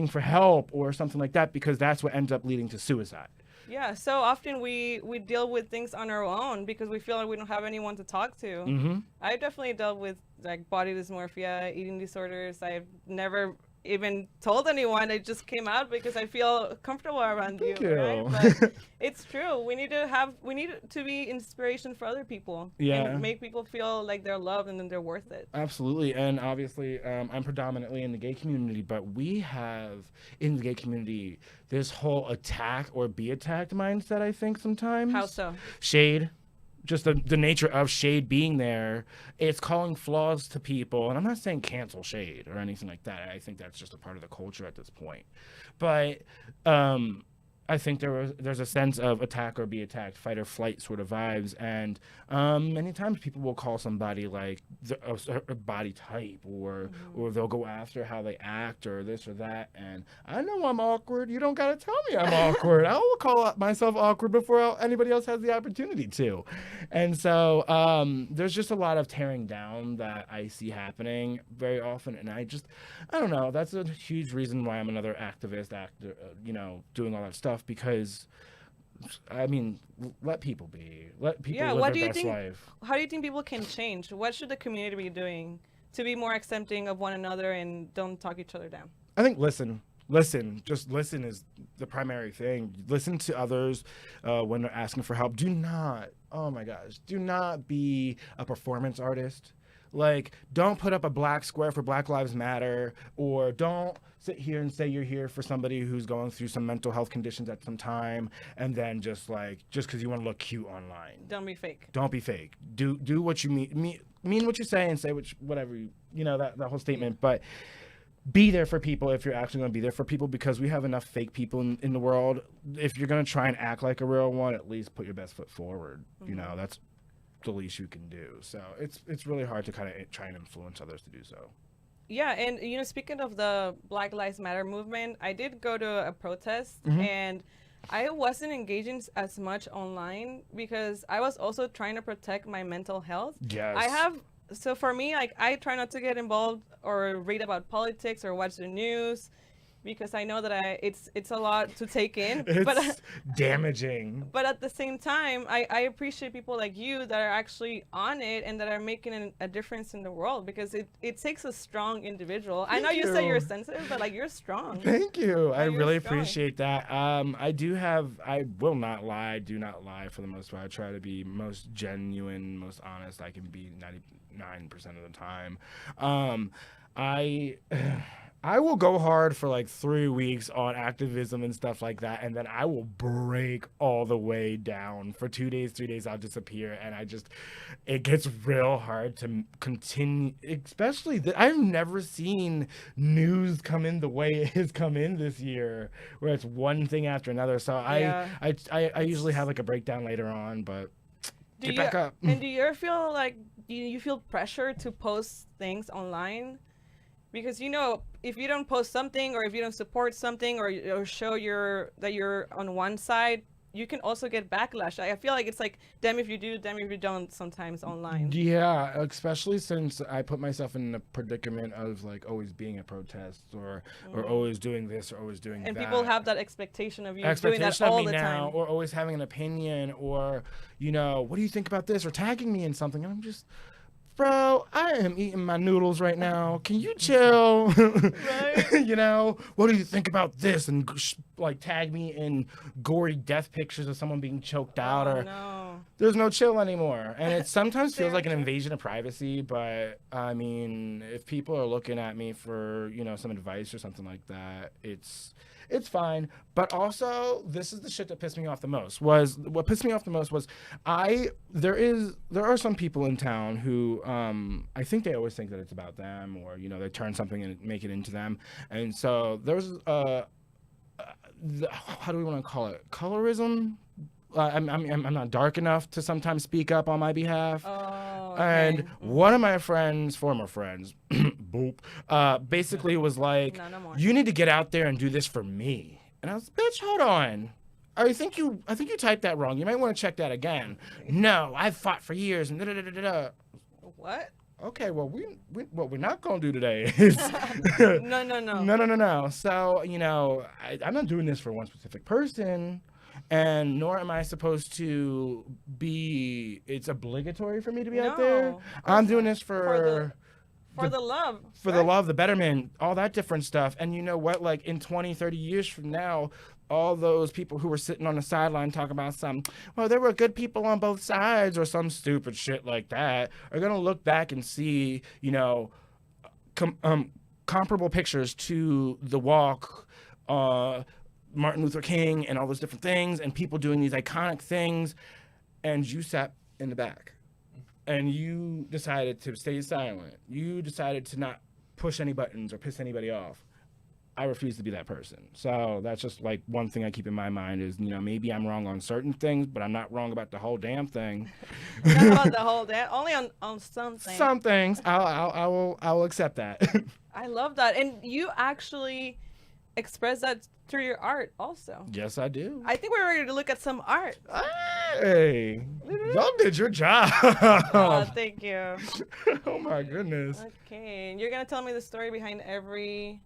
Speaker 3: for help or something like that, because that's what ends up leading to suicide.
Speaker 1: Yeah, so often we deal with things on our own because we feel like we don't have anyone to talk to.
Speaker 3: Mm-hmm.
Speaker 1: I definitely dealt with, like, body dysmorphia, eating disorders. I've never even told anyone. It just came out because I feel comfortable around you. Right? But it's true. We need to be inspiration for other people.
Speaker 3: Yeah.
Speaker 1: And make people feel like they're loved and then they're worth it.
Speaker 3: Absolutely. And obviously, I'm predominantly in the gay community, but we have in the gay community this whole attack or be attacked mindset, I think, sometimes.
Speaker 1: How so?
Speaker 3: Shade. Just the nature of shade being there, it's calling flaws to people. And I'm not saying cancel shade or anything like that. I think that's just a part of the culture at this point. But I think there's a sense of attack or be attacked, fight or flight sort of vibes. And many times people will call somebody, like, a body type, or they'll go after how they act or this or that. And I know I'm awkward. You don't got to tell me I'm awkward. I will call myself awkward before anybody else has the opportunity to. And so there's just a lot of tearing down that I see happening very often. And I don't know. That's a huge reason why I'm another activist, doing all that stuff. Because, I mean, let people be. Let people live their best life.
Speaker 1: How do you think people can change? What should the community be doing to be more accepting of one another and don't talk each other down.
Speaker 3: I think listen, just listen is the primary thing. Listen to others when they're asking for help. Do not be a performance artist. Like, don't put up a black square for Black Lives Matter, or don't sit here and say you're here for somebody who's going through some mental health conditions at some time, and then just because you want to look cute online.
Speaker 1: Don't be fake.
Speaker 3: Don't be fake. Do what you mean what you say, and say whatever that whole statement. But be there for people if you're actually going to be there for people, because we have enough fake people in the world. If you're going to try and act like a real one, at least put your best foot forward. Mm-hmm. That's the least you can do. So it's really hard to kind of try and influence others to do so.
Speaker 1: Yeah, and speaking of the Black Lives Matter movement, I did go to a protest, and I wasn't engaging as much online because I was also trying to protect my mental health.
Speaker 3: Yes.
Speaker 1: So for me, like, I try not to get involved or read about politics or watch the news, because I know that it's a lot to take in.
Speaker 3: It's damaging.
Speaker 1: But at the same time, I appreciate people like you that are actually on it and that are making a difference in the world, because it takes a strong individual. I know you say you're sensitive, but like, you're strong.
Speaker 3: Thank you. I really appreciate that. I will not lie, do not lie for the most part. I try to be most genuine, most honest I can be 99% of the time. I will go hard for like 3 weeks on activism and stuff like that, and then I will break all the way down. For 2 days, 3 days, I'll disappear, and it gets real hard to continue, especially I've never seen news come in the way it has come in this year, where it's one thing after another. So I usually have like a breakdown later on, but get back up.
Speaker 1: And do you ever feel like, you feel pressure to post things online? Because, if you don't post something, or if you don't support something, or show that you're on one side, you can also get backlash. I feel like it's like, damn if you do, damn if you don't, sometimes online.
Speaker 3: Yeah, especially since I put myself in the predicament of like always being at protests, or always doing this or always doing that.
Speaker 1: And people have that expectation of you doing that all the time.
Speaker 3: Or always having an opinion, or, what do you think about this, or tagging me in something. And I'm just... Bro, I am eating my noodles right now. Can you chill?
Speaker 1: Right.
Speaker 3: What do you think about this? And like tag me in gory death pictures of someone being choked out, or
Speaker 1: no.
Speaker 3: There's no chill anymore. And it sometimes feels like an invasion of privacy, but I mean, if people are looking at me for, some advice or something like that, it's fine. But also, this is the shit that pissed me off the most. Was there are some people in town who I think they always think that it's about them, or they turn something and make it into them. And so there's how do we want to call it? Colorism. I'm not dark enough to sometimes speak up on my behalf.
Speaker 1: Oh, okay.
Speaker 3: And one of my former friends, boop, basically was like,
Speaker 1: no
Speaker 3: you need to get out there and do this for me. And I was, bitch, hold on. I think you typed that wrong. You might want to check that again. No, I've fought for years and da-da-da-da-da.
Speaker 1: What?
Speaker 3: Okay, well, what we're not going to do today
Speaker 1: is...
Speaker 3: No. No. So, I'm not doing this for one specific person. And nor am I supposed to be, it's obligatory for me to be out there. I'm doing this for
Speaker 1: the love.
Speaker 3: For the love, the betterment, all that different stuff. And you know what? Like in 20, 30 years from now, all those people who were sitting on the sideline talking about there were good people on both sides, or some stupid shit like that, are going to look back and see, comparable pictures to the walk, Martin Luther King and all those different things, and people doing these iconic things, and you sat in the back and you decided to stay silent. You decided to not push any buttons or piss anybody off. I refuse to be that person. So that's just like one thing I keep in my mind is, maybe I'm wrong on certain things, but I'm not wrong about the whole damn thing.
Speaker 1: Not about the whole damn, only on some things.
Speaker 3: Some things. I will accept that.
Speaker 1: I love that. And you actually express that through your art also.
Speaker 3: Yes, I do.
Speaker 1: I think we're ready to look at some art.
Speaker 3: Hey, y'all did your job.
Speaker 1: Oh, thank you.
Speaker 3: Oh my goodness.
Speaker 1: Okay, you're gonna tell me the story behind every...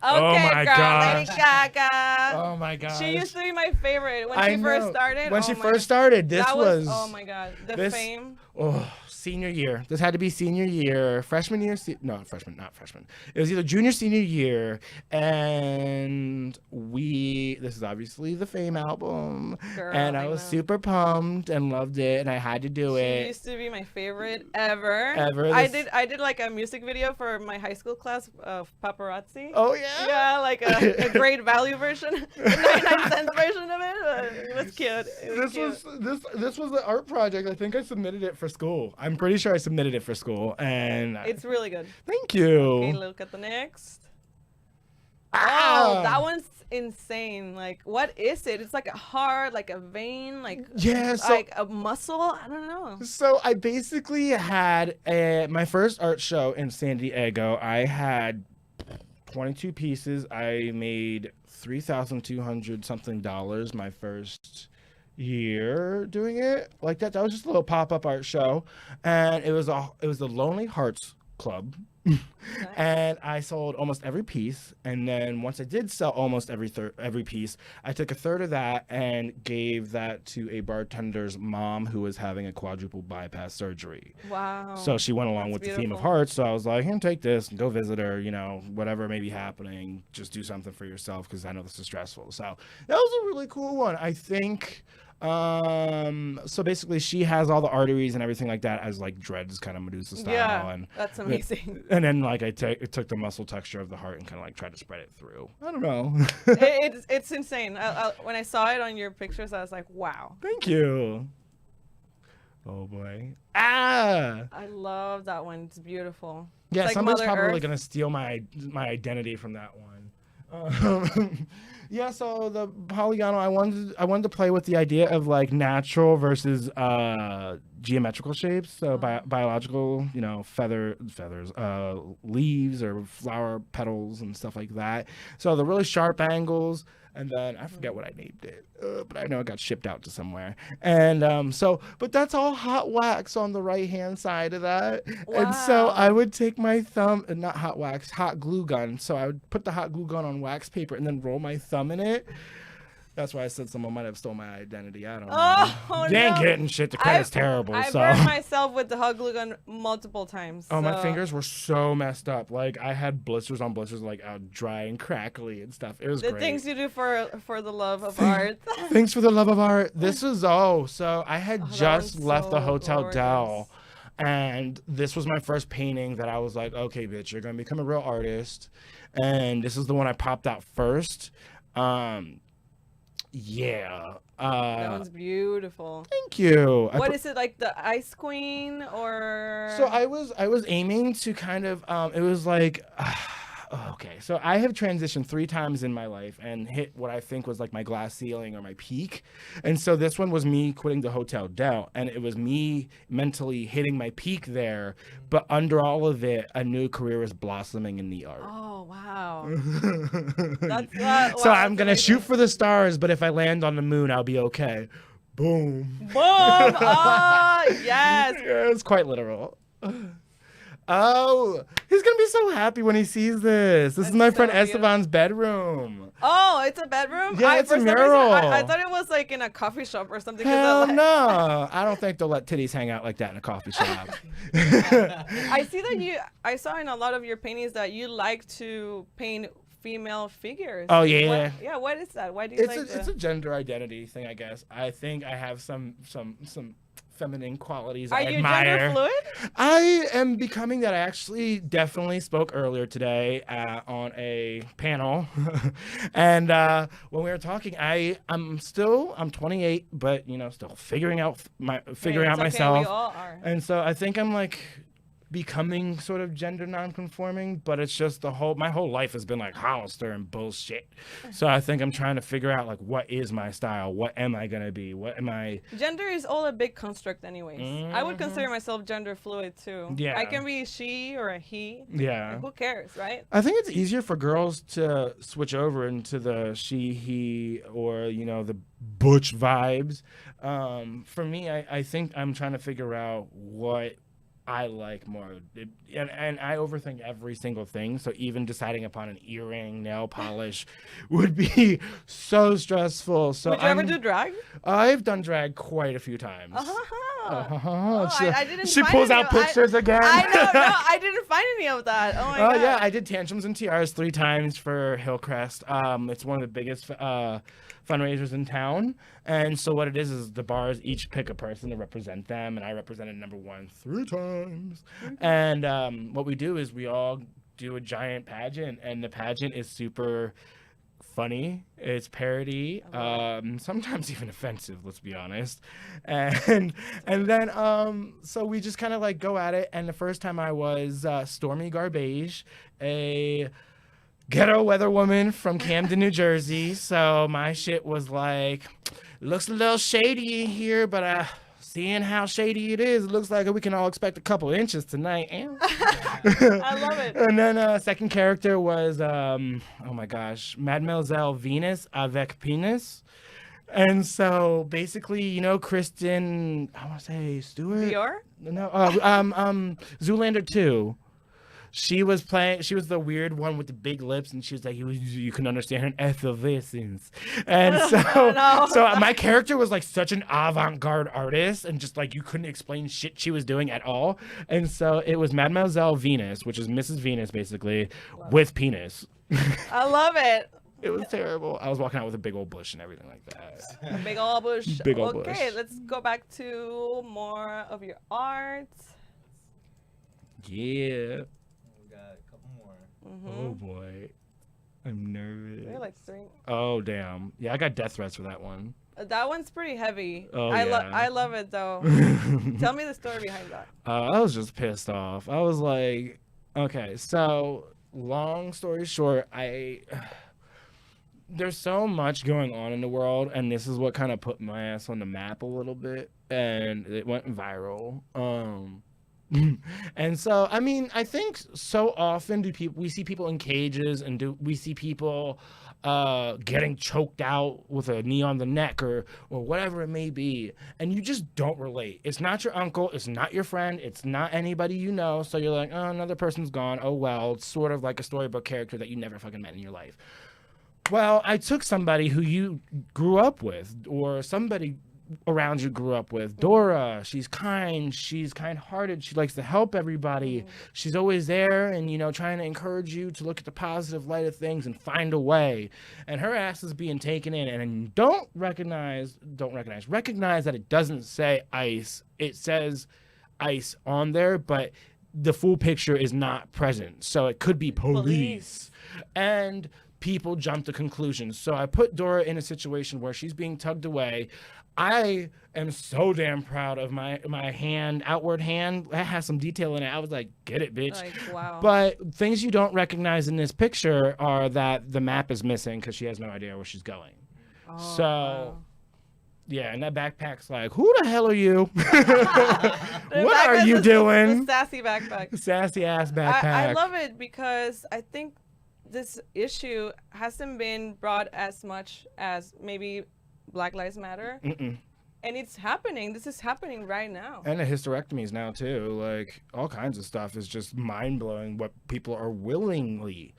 Speaker 3: Okay,
Speaker 1: oh my
Speaker 3: girl,
Speaker 1: gosh. Lady Gaga.
Speaker 3: Oh my gosh.
Speaker 1: She used to be my favorite when she first started.
Speaker 3: When she first started, this was...
Speaker 1: Oh my god, the fame.
Speaker 3: Oh, senior year. This had to be senior year, freshman year. Not freshman. It was either junior, senior year, and this is obviously the Fame album,
Speaker 1: Girl,
Speaker 3: and I was super pumped and loved it, and I had to do it.
Speaker 1: She used to be my favorite ever. I did like a music video for my high school class of Paparazzi.
Speaker 3: Oh yeah.
Speaker 1: Yeah, like a great value version, a 99-cent version of it. It was cute.
Speaker 3: This was the art project. I think I submitted it for school. I'm pretty sure I submitted it for school, and
Speaker 1: it's really good.
Speaker 3: Thank you.
Speaker 1: Okay, look at the next. Oh, that one's insane. Like, what is it? It's like a heart, like a vein, like like a muscle. I don't know.
Speaker 3: So I basically had my first art show in San Diego. I had 22 pieces. I made $3,200 something my first year doing it like that. That was just a little pop-up art show, and it was the Lonely Hearts Club. Nice. And I sold almost every piece, and then once I did sell almost every piece, I took a third of that and gave that to a bartender's mom who was having a quadruple bypass surgery.
Speaker 1: Wow.
Speaker 3: So she went along with the theme of hearts, so I was like, here, take this and go visit her, whatever may be happening, just do something for yourself, because I know this is stressful. So that was a really cool one. I think so basically she has all the arteries and everything like that as like dreads, kind of Medusa style.
Speaker 1: Yeah,
Speaker 3: and
Speaker 1: that's amazing.
Speaker 3: And then like I took the muscle texture of the heart and kind of like tried to spread it through. I don't know.
Speaker 1: It's insane. When I saw it on your pictures, I was like, wow.
Speaker 3: Thank you. Oh boy. I
Speaker 1: love that one. It's beautiful.
Speaker 3: Yeah,
Speaker 1: it's like
Speaker 3: somebody's
Speaker 1: Mother
Speaker 3: probably
Speaker 1: Earth.
Speaker 3: gonna steal my identity from that one. Yeah, so the polygonal, I wanted to play with the idea of like natural versus geometrical shapes. So biological, feathers, leaves or flower petals and stuff like that. So the really sharp angles, and then I forget what I named it, but I know it got shipped out to somewhere. And but that's all hot wax on the right hand side of that. Wow. And so I would take my thumb, not hot wax, hot glue gun. So I would put the hot glue gun on wax paper and then roll my thumb in it. That's why I said someone might have stolen my identity. I don't know.
Speaker 1: Oh,
Speaker 3: they ain't getting shit. The credit's terrible.
Speaker 1: I burned myself with the hot glue gun multiple times.
Speaker 3: Oh, my fingers were so messed up. Like, I had blisters on blisters, like, out dry and crackly and stuff. It was great.
Speaker 1: The things you do for the love of art.
Speaker 3: Thanks for the love of art. This is, so I had just left the Hotel Del. And this was my first painting that I was like, okay, bitch, you're going to become a real artist. And this is the one I popped out first. Yeah.
Speaker 1: That one's beautiful.
Speaker 3: Thank you.
Speaker 1: What is it, like the Ice Queen or?
Speaker 3: So I was aiming to kind of it was like okay. So I have transitioned 3 times in my life and hit what I think was like my glass ceiling or my peak. And so this one was me quitting the Hotel Del, and it was me mentally hitting my peak there, but under all of it, a new career was blossoming in the art.
Speaker 1: Oh, wow.
Speaker 3: So I'm going to shoot for the stars, but if I land on the moon, I'll be okay. Boom.
Speaker 1: Boom. Oh, yes.
Speaker 3: Yeah, it's quite literal. Oh, he's going to be so happy when he sees this. This is my friend Esteban's bedroom.
Speaker 1: Oh, it's a bedroom?
Speaker 3: Yeah, it's a mural.
Speaker 1: I thought it was like in a coffee shop or something.
Speaker 3: Hell no. I don't think they'll let titties hang out like that in a coffee shop.
Speaker 1: I saw in a lot of your paintings that you like to paint female figures.
Speaker 3: Oh, yeah.
Speaker 1: What is that? Why do you
Speaker 3: It's a gender identity thing, I guess. I think I have some feminine qualities I admire.
Speaker 1: Are you gender fluid?
Speaker 3: I am becoming that. I actually definitely spoke earlier today on a panel. And when we were talking, I'm 28, but still figuring out myself.
Speaker 1: We all are.
Speaker 3: And so I think I'm like becoming sort of gender non-conforming, but it's just my whole life has been like Hollister and bullshit. So I think I'm trying to figure out like, what is my style? What am I gonna be? What am I?
Speaker 1: Gender is all a big construct anyways. I would consider myself gender fluid too.
Speaker 3: Yeah.
Speaker 1: I can be she or a he.
Speaker 3: Yeah.
Speaker 1: Like, who cares, right?
Speaker 3: I think it's easier for girls to switch over into the she, he, or the butch vibes. For me, I think I'm trying to figure out what I like more, and I overthink every single thing. So even deciding upon an earring, nail polish, would be so stressful. So
Speaker 1: would you ever do drag?
Speaker 3: I've done drag quite a few times.
Speaker 1: I didn't
Speaker 3: She
Speaker 1: find
Speaker 3: pulls
Speaker 1: any
Speaker 3: out
Speaker 1: of-
Speaker 3: pictures again.
Speaker 1: I know, no, I didn't find any of that. Oh my god.
Speaker 3: Yeah, I did Tantrums and Tiaras 3 times for Hillcrest. It's one of the biggest fundraisers in town. And so what it is the bars each pick a person to represent them, and I represented number 1 3 times. And what we do is we all do a giant pageant, and the pageant is super funny. It's parody, sometimes even offensive, let's be honest. And then so we just kind of like go at it. And the first time I was Stormy Garbage, a ghetto weather woman from Camden, New Jersey. So my shit was like, looks a little shady in here, but seeing how shady it is, it looks like we can all expect a couple inches tonight.
Speaker 1: I love it.
Speaker 3: And then second character was, oh my gosh, Mademoiselle Venus avec penis. And so basically, you know, Kristen, I want to say Stewart?
Speaker 1: Dior?
Speaker 3: No, Zoolander 2. She was the weird one with the big lips, and she was like, you can understand her effervescence. And so my character was like such an avant-garde artist, and just like you couldn't explain shit she was doing at all. And so it was Mademoiselle Venus, which is Mrs. Venus basically, with penis.
Speaker 1: I love it.
Speaker 3: It was terrible. I was walking out with a big old bush and everything like that.
Speaker 1: A big old bush.
Speaker 3: Big old bush.
Speaker 1: Okay, let's go back to more of your art.
Speaker 3: Yeah.
Speaker 2: We got a couple more.
Speaker 3: Oh boy. I'm nervous.
Speaker 1: We have like 3.
Speaker 3: Oh damn. Yeah, I got death threats for that one.
Speaker 1: That one's pretty heavy.
Speaker 3: Oh,
Speaker 1: I
Speaker 3: yeah.
Speaker 1: love it though. Tell me the story behind that.
Speaker 3: I was just pissed off. I was like, okay, so long story short, there's so much going on in the world, and this is what kind of put my ass on the map a little bit, and it went viral. And so, I mean, I think so often we see people in cages, and we see people getting choked out with a knee on the neck or whatever it may be, and you just don't relate. It's not your uncle, it's not your friend, it's not anybody you know, so you're like, oh, another person's gone, oh well. It's sort of like a storybook character that you never fucking met in your life. Well, I took somebody who you grew up with, or somebody around you grew up with. Dora, she's kind-hearted, she likes to help everybody. She's always there and, you know, trying to encourage you to look at the positive light of things and find a way. And her ass is being taken in, and recognize that it doesn't say ICE. It says ICE on there, but the full picture is not present. So it could be police. And people jump to conclusions. So I put Dora in a situation where she's being tugged away. I am so damn proud of my outward hand. That has some detail in it. I was like, get it, bitch.
Speaker 1: Like, wow.
Speaker 3: But things you don't recognize in this picture are that the map is missing because she has no idea where she's going.
Speaker 1: Oh,
Speaker 3: So,
Speaker 1: wow.
Speaker 3: yeah, and that backpack's like, who the hell are you? What are you doing?
Speaker 1: The sassy backpack.
Speaker 3: Sassy ass backpack.
Speaker 1: I love it because I think this issue hasn't been brought as much as maybe Black Lives Matter.
Speaker 3: Mm-mm.
Speaker 1: And it's happening. This is happening right now.
Speaker 3: And the hysterectomies now too. Like all kinds of stuff is just mind blowing what people are willingly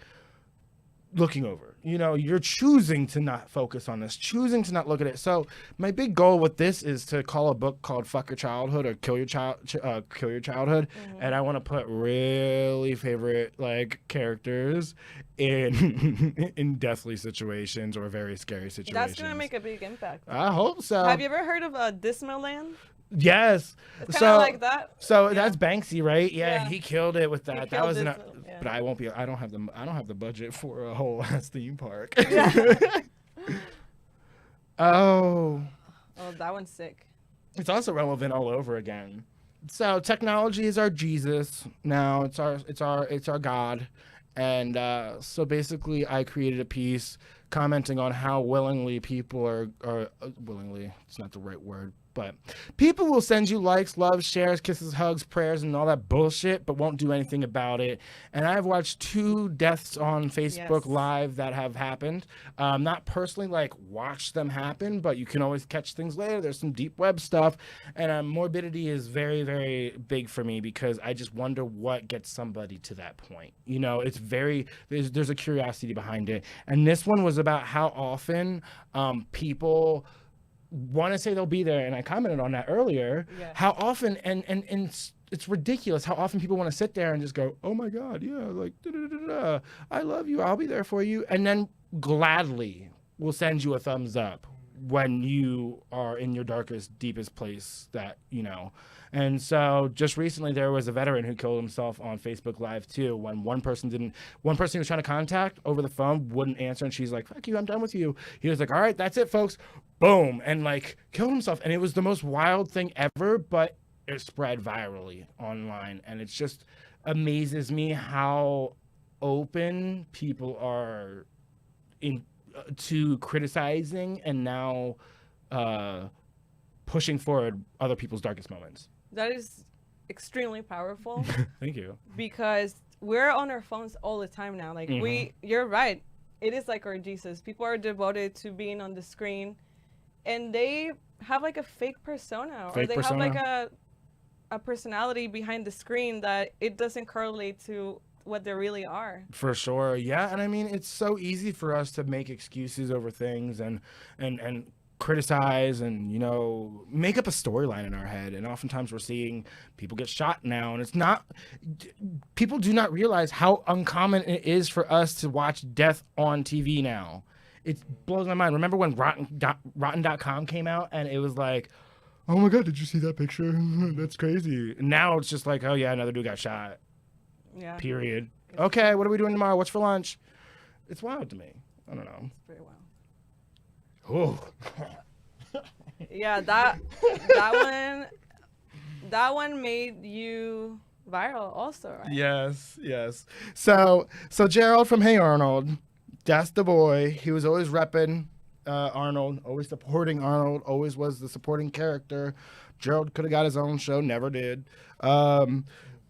Speaker 3: looking over. You know, you're choosing to not focus on this, choosing to not look at it. So my big goal with this is to call a book called Fuck Your Childhood or Kill Your Childhood.
Speaker 1: Mm-hmm.
Speaker 3: And I want to put really favorite like characters in deathly situations or very scary situations.
Speaker 1: That's going to make a big impact.
Speaker 3: I hope so.
Speaker 1: Have you ever heard of Dismaland?
Speaker 3: Yes.
Speaker 1: It's kind of like that.
Speaker 3: So that's Banksy, right? Yeah,
Speaker 1: Yeah.
Speaker 3: he killed it with that. That
Speaker 1: killed
Speaker 3: was
Speaker 1: this
Speaker 3: not.
Speaker 1: one, yeah.
Speaker 3: But I won't be. I don't have the budget for a whole ass theme park. Oh.
Speaker 1: Oh, that one's sick.
Speaker 3: It's also relevant all over again. So technology is our Jesus now. It's our God, and so basically, I created a piece commenting on how willingly people are willingly. It's not the right word. But people will send you likes, loves, shares, kisses, hugs, prayers, and all that bullshit, but won't do anything about it. And I've watched 2 deaths on Facebook Live that have happened. Not personally, like, watch them happen, but you can always catch things later. There's some deep web stuff. And morbidity is very, very big for me because I just wonder what gets somebody to that point. You know, it's there's a curiosity behind it. And this one was about how often people want to say they'll be there, and I commented on that earlier, how often, and it's ridiculous how often people want to sit there and just go, oh my God, yeah, like, I love you, I'll be there for you, and then gladly will send you a thumbs up when you are in your darkest, deepest place that, you know. And so just recently there was a veteran who killed himself on Facebook Live too, when one person he was trying to contact over the phone wouldn't answer, and she's like, fuck you, I'm done with you. He was like, all right, that's it, folks. Boom. And like killed himself. And it was the most wild thing ever, but it spread virally online. And it just amazes me how open people are to criticizing and now pushing forward other people's darkest moments.
Speaker 1: That is extremely powerful.
Speaker 3: Thank you.
Speaker 1: Because we're on our phones all the time now. Like you're right. It is like our Jesus. People are devoted to being on the screen, and they have like a fake persona, or they have like a personality behind the screen that it doesn't correlate to what they really are. For sure.
Speaker 3: Yeah. And I mean, it's so easy for us to make excuses over things and criticize and, you know, make up a storyline in our head. And oftentimes we're seeing people get shot now, and it's not, people do not realize how uncommon it is for us to watch death on TV now. It blows my mind. Remember when Rotten.com came out and it was like, oh my God, did you see that picture? That's crazy. And now it's just like, oh yeah, another dude got shot.
Speaker 1: Yeah.
Speaker 3: Period. Okay, what are we doing tomorrow? What's for lunch? It's wild to me. I don't know.
Speaker 1: It's very wild.
Speaker 3: Oh.
Speaker 1: Yeah, that one made you viral also, right?
Speaker 3: Yes. So Gerald from Hey Arnold, that's the boy. He was always repping Arnold, always supporting Arnold, always was the supporting character. Gerald could have got his own show, never did.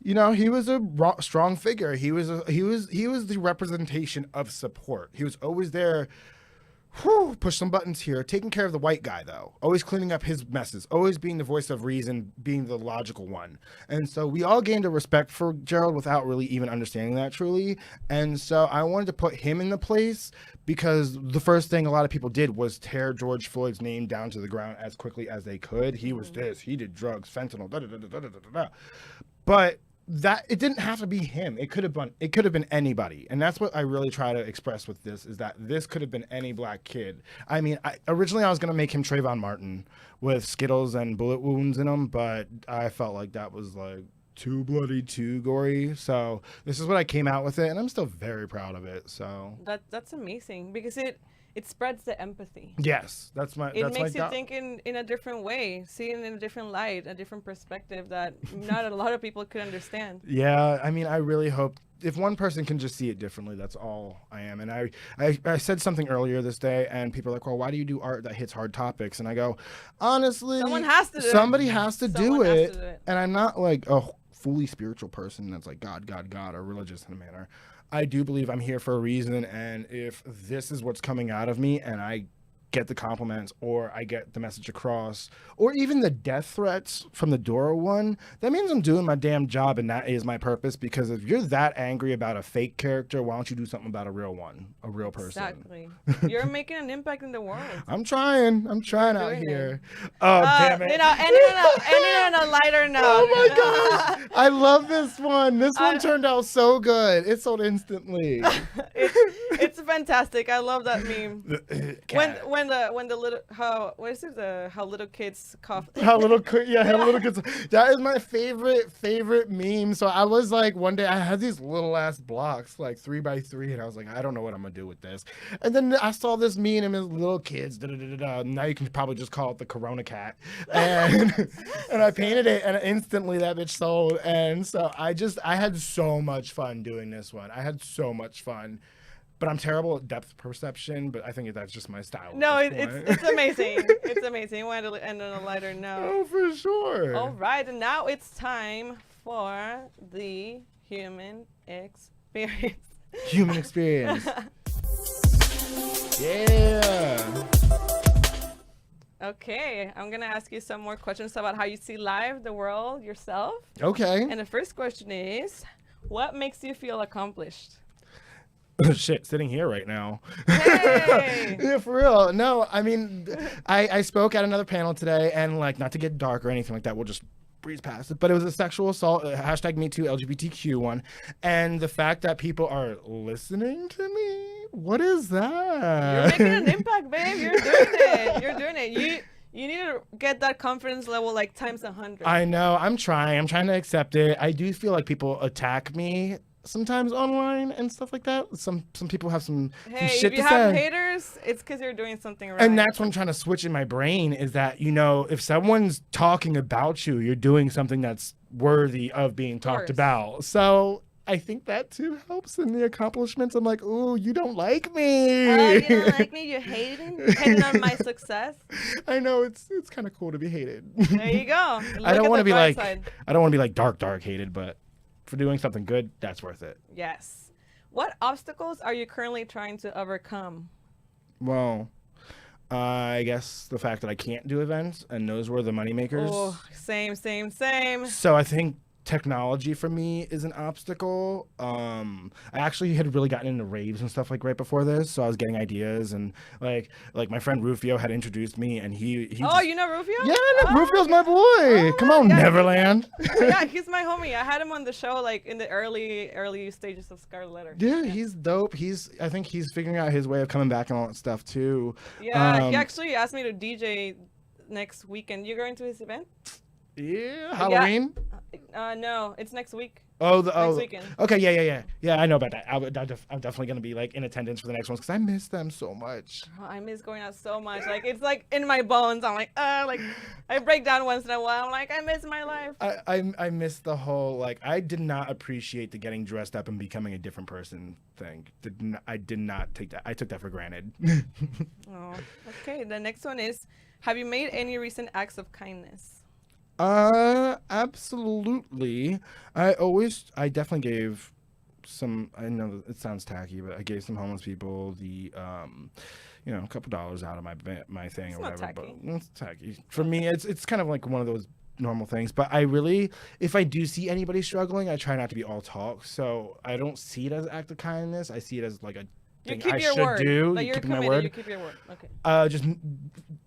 Speaker 3: You know, he was a strong figure. He was the representation of support. He was always there. Push some buttons here. Taking care of the white guy, though. Always cleaning up his messes. Always being the voice of reason, being the logical one. And so we all gained a respect for Gerald without really even understanding that truly. And so I wanted to put him in the place because the first thing a lot of people did was tear George Floyd's name down to the ground as quickly as they could. He was this. He did drugs, fentanyl, But that it didn't have to be him. It could have been anybody. And that's what I really try to express with this, is that this could have been any black kid. I mean, originally I was going to make him Trayvon Martin with Skittles and bullet wounds in him, but I felt like that was like too bloody, too gory. So this is what I came out with it, and I'm still very proud of it. So
Speaker 1: that's amazing, because it spreads the empathy.
Speaker 3: Yes,
Speaker 1: it makes you think in a different way, see it in a different light, a different perspective that not a lot of people could understand.
Speaker 3: Yeah, I mean, I really hope if one person can just see it differently, that's all I am. And I said something earlier this day, and people are like, well, why do you do art that hits hard topics? And I go, honestly, somebody has to do it. And I'm not like a fully spiritual person that's like God, or religious in a manner. I do believe I'm here for a reason, and if this is what's coming out of me and I get the compliments or I get the message across, or even the death threats from the Dora one, that means I'm doing my damn job, and that is my purpose. Because if you're that angry about a fake character, why don't you do something about a real one, a real person?
Speaker 1: Exactly. You're making an impact in the world.
Speaker 3: I'm trying out here. Oh, damn it.
Speaker 1: You know, ending on a lighter note.
Speaker 3: Oh my gosh. I love this one. This one turned out so good. It sold instantly.
Speaker 1: It's fantastic. I love that meme. When the little how little kids cough. How little kids.
Speaker 3: That is my favorite meme. So I was like, one day I had these little ass blocks, like 3x3, and I was like, I don't know what I'm gonna do with this. And then I saw this meme and his little kids. Now you can probably just call it the Corona cat. And and I painted it, and instantly that bitch sold. And so I had so much fun doing this one. I had so much fun. But I'm terrible at depth perception, but I think that's just my style.
Speaker 1: No, it's amazing. It's amazing. I wanted to end on a lighter note.
Speaker 3: Oh, for sure.
Speaker 1: All right, and now it's time for the human experience.
Speaker 3: Human experience. Yeah.
Speaker 1: Okay, I'm going to ask you some more questions about how you see life, the world, yourself.
Speaker 3: Okay.
Speaker 1: And the first question is, what makes you feel accomplished?
Speaker 3: shit, sitting here right now.
Speaker 1: Hey!
Speaker 3: Yeah, for real. No, I mean, I spoke at another panel today, and like, not to get dark or anything like that, we'll just breeze past it, but it was a sexual assault, hashtag Me Too LGBTQ one, and the fact that people are listening to me, what is that?
Speaker 1: You're making an impact, babe. You're doing it. You're doing it. You need to get that confidence level like times 100.
Speaker 3: I know. I'm trying to accept it. I do feel like people attack me sometimes online and stuff like that. Some people have some shit
Speaker 1: if you
Speaker 3: to
Speaker 1: have
Speaker 3: say.
Speaker 1: haters, it's because you're doing something right.
Speaker 3: And that's what I'm trying to switch in my brain, is that, you know, if someone's talking about you, you're doing something that's worthy of being talked about. So I think that too helps in the accomplishments. I'm like, ooh, you don't like me.
Speaker 1: You don't like me? You're hating on my success?
Speaker 3: I know, it's kind of cool to be hated.
Speaker 1: There you go.
Speaker 3: I don't want to be like dark hated, but for doing something good, that's worth it.
Speaker 1: Yes. What obstacles are you currently trying to overcome?
Speaker 3: Well, I guess the fact that I can't do events, and those were the moneymakers.
Speaker 1: Oh, same.
Speaker 3: So I think technology for me is an obstacle. I actually had really gotten into raves and stuff like right before this, so I was getting ideas, and like my friend Rufio had introduced me, and he
Speaker 1: you know Rufio?
Speaker 3: Yeah, Rufio's my boy. Come on,
Speaker 1: yeah.
Speaker 3: Neverland.
Speaker 1: Yeah, he's my homie. I had him on the show like in the early stages of Scarlett.
Speaker 3: Yeah, he's dope. I think he's figuring out his way of coming back and all that stuff too.
Speaker 1: Yeah, he actually asked me to DJ next weekend. You going to his event?
Speaker 3: Yeah, Halloween.
Speaker 1: No, it's next week.
Speaker 3: Next
Speaker 1: weekend.
Speaker 3: Okay, yeah. I know about that. I'm definitely gonna be like in attendance for the next ones because I miss them so much.
Speaker 1: Oh, I miss going out so much. Like it's like in my bones. I'm like I break down once in a while. I'm like, I miss my life.
Speaker 3: I miss the whole, like, I did not appreciate the getting dressed up and becoming a different person thing. I did not take that. I took that for granted.
Speaker 1: Oh, okay. The next one is, have you made any recent acts of kindness?
Speaker 3: Absolutely. I definitely gave some, I know it sounds tacky, but I gave some homeless people the, a couple dollars out of my thing or whatever.
Speaker 1: Tacky.
Speaker 3: But it's tacky. For me, it's kind of like one of those normal things, but I really, if I do see anybody struggling, I try not to be all talk. So I don't see it as an act of kindness. I see it as like a thing I should do.
Speaker 1: Like, you're committed.
Speaker 3: My word.
Speaker 1: You keep your word. Okay.
Speaker 3: Just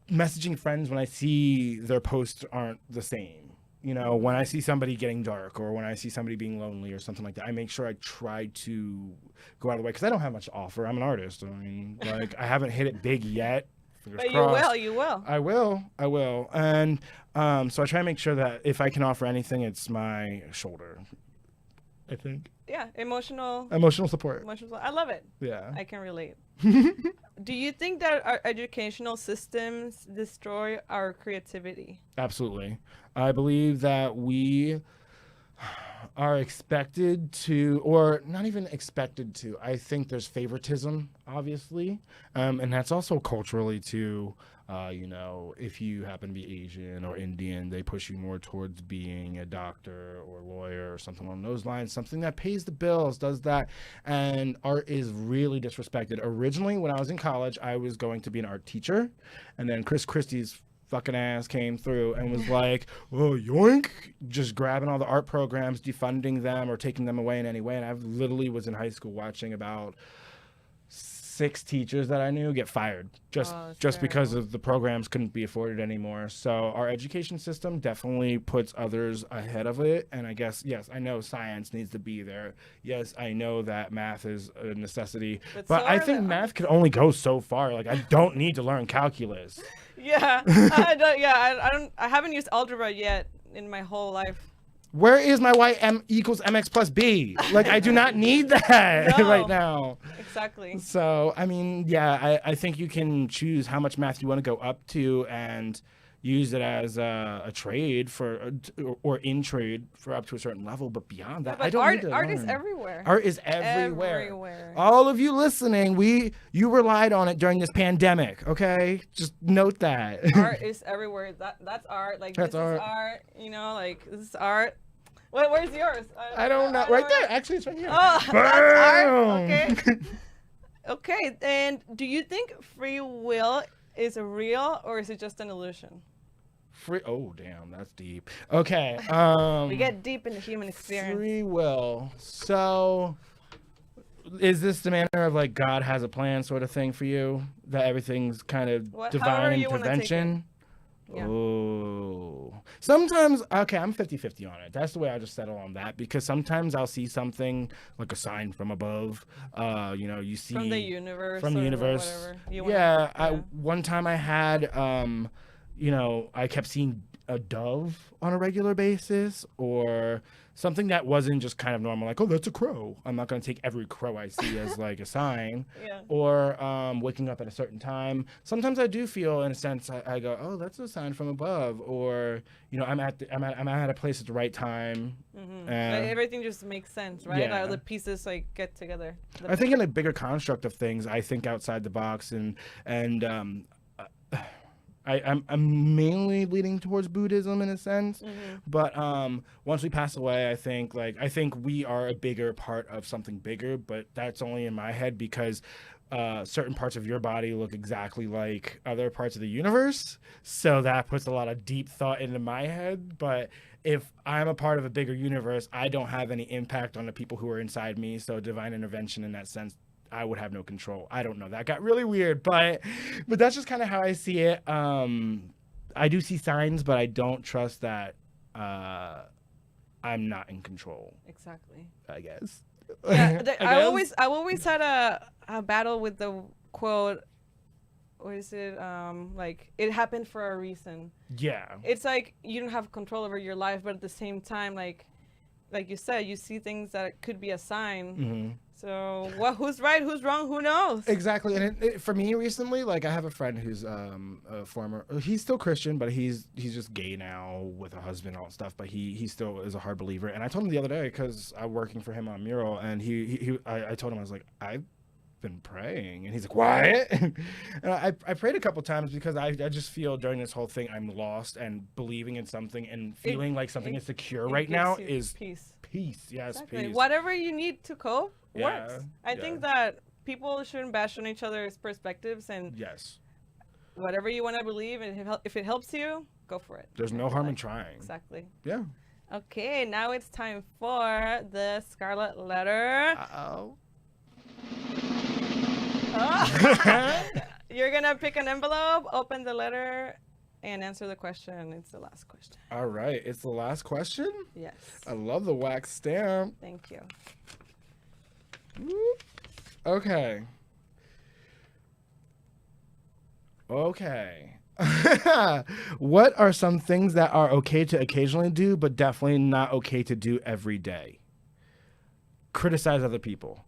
Speaker 3: messaging friends when I see their posts aren't the same. You know, when I see somebody getting dark or when I see somebody being lonely or something like that, I make sure I try to go out of the way because I don't have much to offer. I'm an artist. I mean, like, I haven't hit it big yet.
Speaker 1: But you will.
Speaker 3: I will. And so I try to make sure that if I can offer anything, it's my shoulder, I think.
Speaker 1: Yeah, emotional
Speaker 3: support.
Speaker 1: I love it.
Speaker 3: Yeah.
Speaker 1: I can relate. Do you think that our educational systems destroy our creativity?
Speaker 3: Absolutely. I believe that we are expected to, or not even expected to. I think there's favoritism, obviously, and that's also culturally too. If you happen to be Asian or Indian, they push you more towards being a doctor or lawyer or something along those lines, something that pays the bills, does that. And art is really disrespected. Originally, when I was in college, I was going to be an art teacher, and then Chris Christie's fucking ass came through and was like, oh, yoink, just grabbing all the art programs, defunding them or taking them away in any way. And I literally was in high school watching about 6 teachers that I knew get fired just because of the programs couldn't be afforded anymore. So our education system definitely puts others ahead of it. And I guess, yes, I know science needs to be there. Yes, I know that math is a necessity, but I think math could only go so far. Like, I don't need to learn calculus.
Speaker 1: Yeah, I haven't used algebra yet in my whole life.
Speaker 3: Where is my y equals mx plus b? Like, I do not need that right now.
Speaker 1: Exactly.
Speaker 3: So, I mean, yeah, I think you can choose how much math you want to go up to and use it as a trade or in trade for up to a certain level. But beyond that, I don't need to learn.
Speaker 1: Art is everywhere.
Speaker 3: Art is everywhere. All of you listening, you relied on it during this pandemic, okay? Just note that.
Speaker 1: Art is everywhere. That's art. Like, this is art. This is art. Where's yours?
Speaker 3: I don't know. Right there. Actually, it's right here.
Speaker 1: Oh, that's art. Okay. Okay. And do you think free will is real, or is it just an illusion?
Speaker 3: Oh, damn, that's deep. Okay.
Speaker 1: We get deep in the human experience.
Speaker 3: Free will. So is this the manner of like God has a plan sort of thing for you? That everything's kind of divine intervention?
Speaker 1: Yeah.
Speaker 3: Oh. Sometimes, okay, I'm 50-50 on it. That's the way I just settle on that, because sometimes I'll see something like a sign from above. You see
Speaker 1: from the universe.
Speaker 3: From the universe. One time I had, I kept seeing a dove on a regular basis, or something that wasn't just kind of normal, like, oh, that's a crow. I'm not going to take every crow I see as like a sign.
Speaker 1: Yeah.
Speaker 3: Or waking up at a certain time. Sometimes I do feel, in a sense, I go, oh, that's a sign from above. Or, I'm at a place at the right time.
Speaker 1: Mm-hmm. Like everything just makes sense, right?
Speaker 3: Yeah.
Speaker 1: Like the pieces like get together.
Speaker 3: I think in a bigger construct of things, I think outside the box, and I'm mainly leaning towards Buddhism in a sense,
Speaker 1: mm-hmm.
Speaker 3: but once we pass away, I think we are a bigger part of something bigger, but that's only in my head because certain parts of your body look exactly like other parts of the universe, so that puts a lot of deep thought into my head. But if I'm a part of a bigger universe, I don't have any impact on the people who are inside me, so divine intervention in that sense, I would have no control. I don't know. That got really weird, but that's just kind of how I see it. I do see signs, but I don't trust that I'm not in control.
Speaker 1: Exactly.
Speaker 3: I guess.
Speaker 1: Yeah, I always had a battle with the quote. What is it? Like, it happened for a reason.
Speaker 3: Yeah.
Speaker 1: It's like you don't have control over your life, but at the same time, like you said, you see things that could be a sign.
Speaker 3: Mm-hmm.
Speaker 1: So, who's right, who's wrong, who knows?
Speaker 3: Exactly. And for me recently, like, I have a friend who's he's still Christian, but he's just gay now with a husband and all that stuff, but he still is a hard believer. And I told him the other day, because I'm working for him on a mural, and I told him, I was like, I've been praying, and he's like, what? And I prayed a couple times because I just feel during this whole thing I'm lost, and believing in something and feeling like something is secure right now is
Speaker 1: peace.
Speaker 3: Yes,
Speaker 1: exactly.
Speaker 3: peace.
Speaker 1: Whatever you need to cope
Speaker 3: Yeah,
Speaker 1: works. I think that people shouldn't bash on each other's perspectives, and
Speaker 3: yes,
Speaker 1: whatever you want to believe, and if it helps you, go for it.
Speaker 3: There's no harm in trying.
Speaker 1: Exactly.
Speaker 3: Yeah.
Speaker 1: Okay, now it's time for the Scarlett letter.
Speaker 3: Uh-oh.
Speaker 1: You're gonna pick an envelope, open the letter, and answer the question. It's the last question.
Speaker 3: All right, it's the last question?
Speaker 1: Yes.
Speaker 3: I love the wax stamp.
Speaker 1: Thank you.
Speaker 3: Okay. What are some things that are okay to occasionally do, but definitely not okay to do every day? Criticize other people.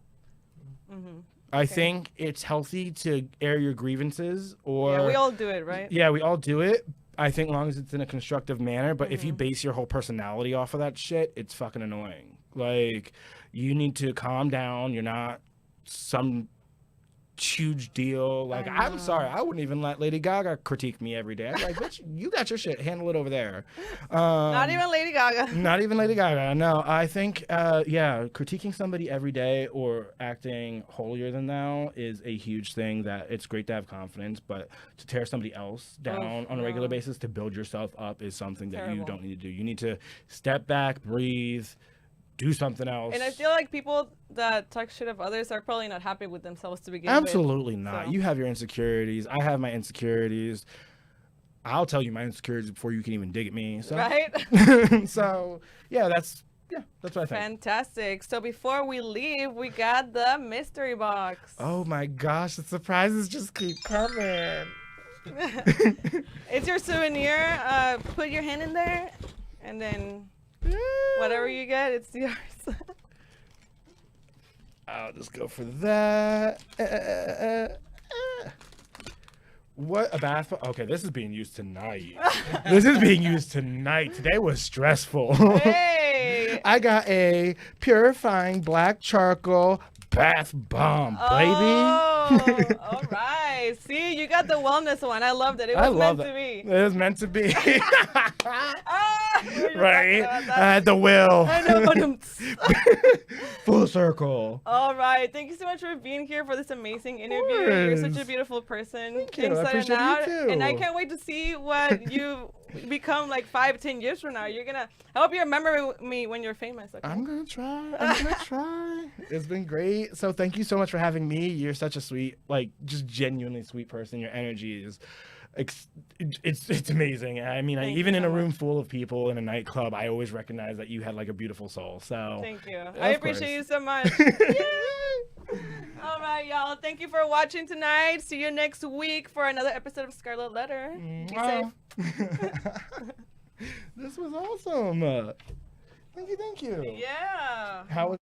Speaker 1: Mm-hmm.
Speaker 3: I think it's healthy to air your grievances, or
Speaker 1: yeah, we all do it, right?
Speaker 3: Yeah, we all do it. I think long as it's in a constructive manner, but if you base your whole personality off of that shit, it's fucking annoying. Like, you need to calm down. You're not some huge deal. Like, I'm sorry, I wouldn't even let Lady Gaga critique me every day. I'm like, bitch, you got your shit, handle it over there.
Speaker 1: Not even Lady Gaga.
Speaker 3: Not even Lady Gaga. No, I think, critiquing somebody every day or acting holier than thou is a huge thing. That it's great to have confidence, but to tear somebody else down on a regular basis to build yourself up is something that you don't need to do. You need to step back, breathe, do something else.
Speaker 1: And I feel like people that talk shit of others are probably not happy with themselves to begin
Speaker 3: Absolutely
Speaker 1: with.
Speaker 3: not.
Speaker 1: So.
Speaker 3: You have your insecurities. I have my insecurities. I'll tell you my insecurities before you can even dig at me. So.
Speaker 1: Right?
Speaker 3: So, that's what I think.
Speaker 1: Fantastic. So before we leave, we got the mystery box.
Speaker 3: Oh my gosh, the surprises just keep coming.
Speaker 1: It's your souvenir. Put your hand in there, and then whatever you get, it's yours.
Speaker 3: I'll just go for that. What a bath? Okay, this is being used tonight. Today was stressful.
Speaker 1: Hey!
Speaker 3: I got a purifying black charcoal bath bomb, baby.
Speaker 1: All right. See, you got the wellness one. I loved it. It was meant to be.
Speaker 3: It was meant to be.
Speaker 1: We were
Speaker 3: Right?
Speaker 1: talking about
Speaker 3: I
Speaker 1: that.
Speaker 3: had the will.
Speaker 1: I know.
Speaker 3: Full circle.
Speaker 1: All right. Thank you so much for being here for this amazing interview. You're such a
Speaker 3: course.
Speaker 1: beautiful person.
Speaker 3: Thank you. I
Speaker 1: Inside
Speaker 3: appreciate
Speaker 1: and
Speaker 3: you
Speaker 1: out.
Speaker 3: too.
Speaker 1: And I can't wait to see what you become like 5-10 years from now. You're gonna. I hope you remember me when you're famous. Okay?
Speaker 3: I'm gonna try. It's been great. So thank you so much for having me. You're such a sweet, like, just genuinely sweet person. Your energy is, it's amazing. I mean, even in a room full of people in a nightclub, I always recognize that you had like a beautiful soul. So
Speaker 1: Thank you.
Speaker 3: Of
Speaker 1: I appreciate you so much. All right, y'all. Thank you for watching tonight. See you next week for another episode of Scarlet Letter. Be safe.
Speaker 3: This was awesome. Thank you.
Speaker 1: Yeah.
Speaker 3: How was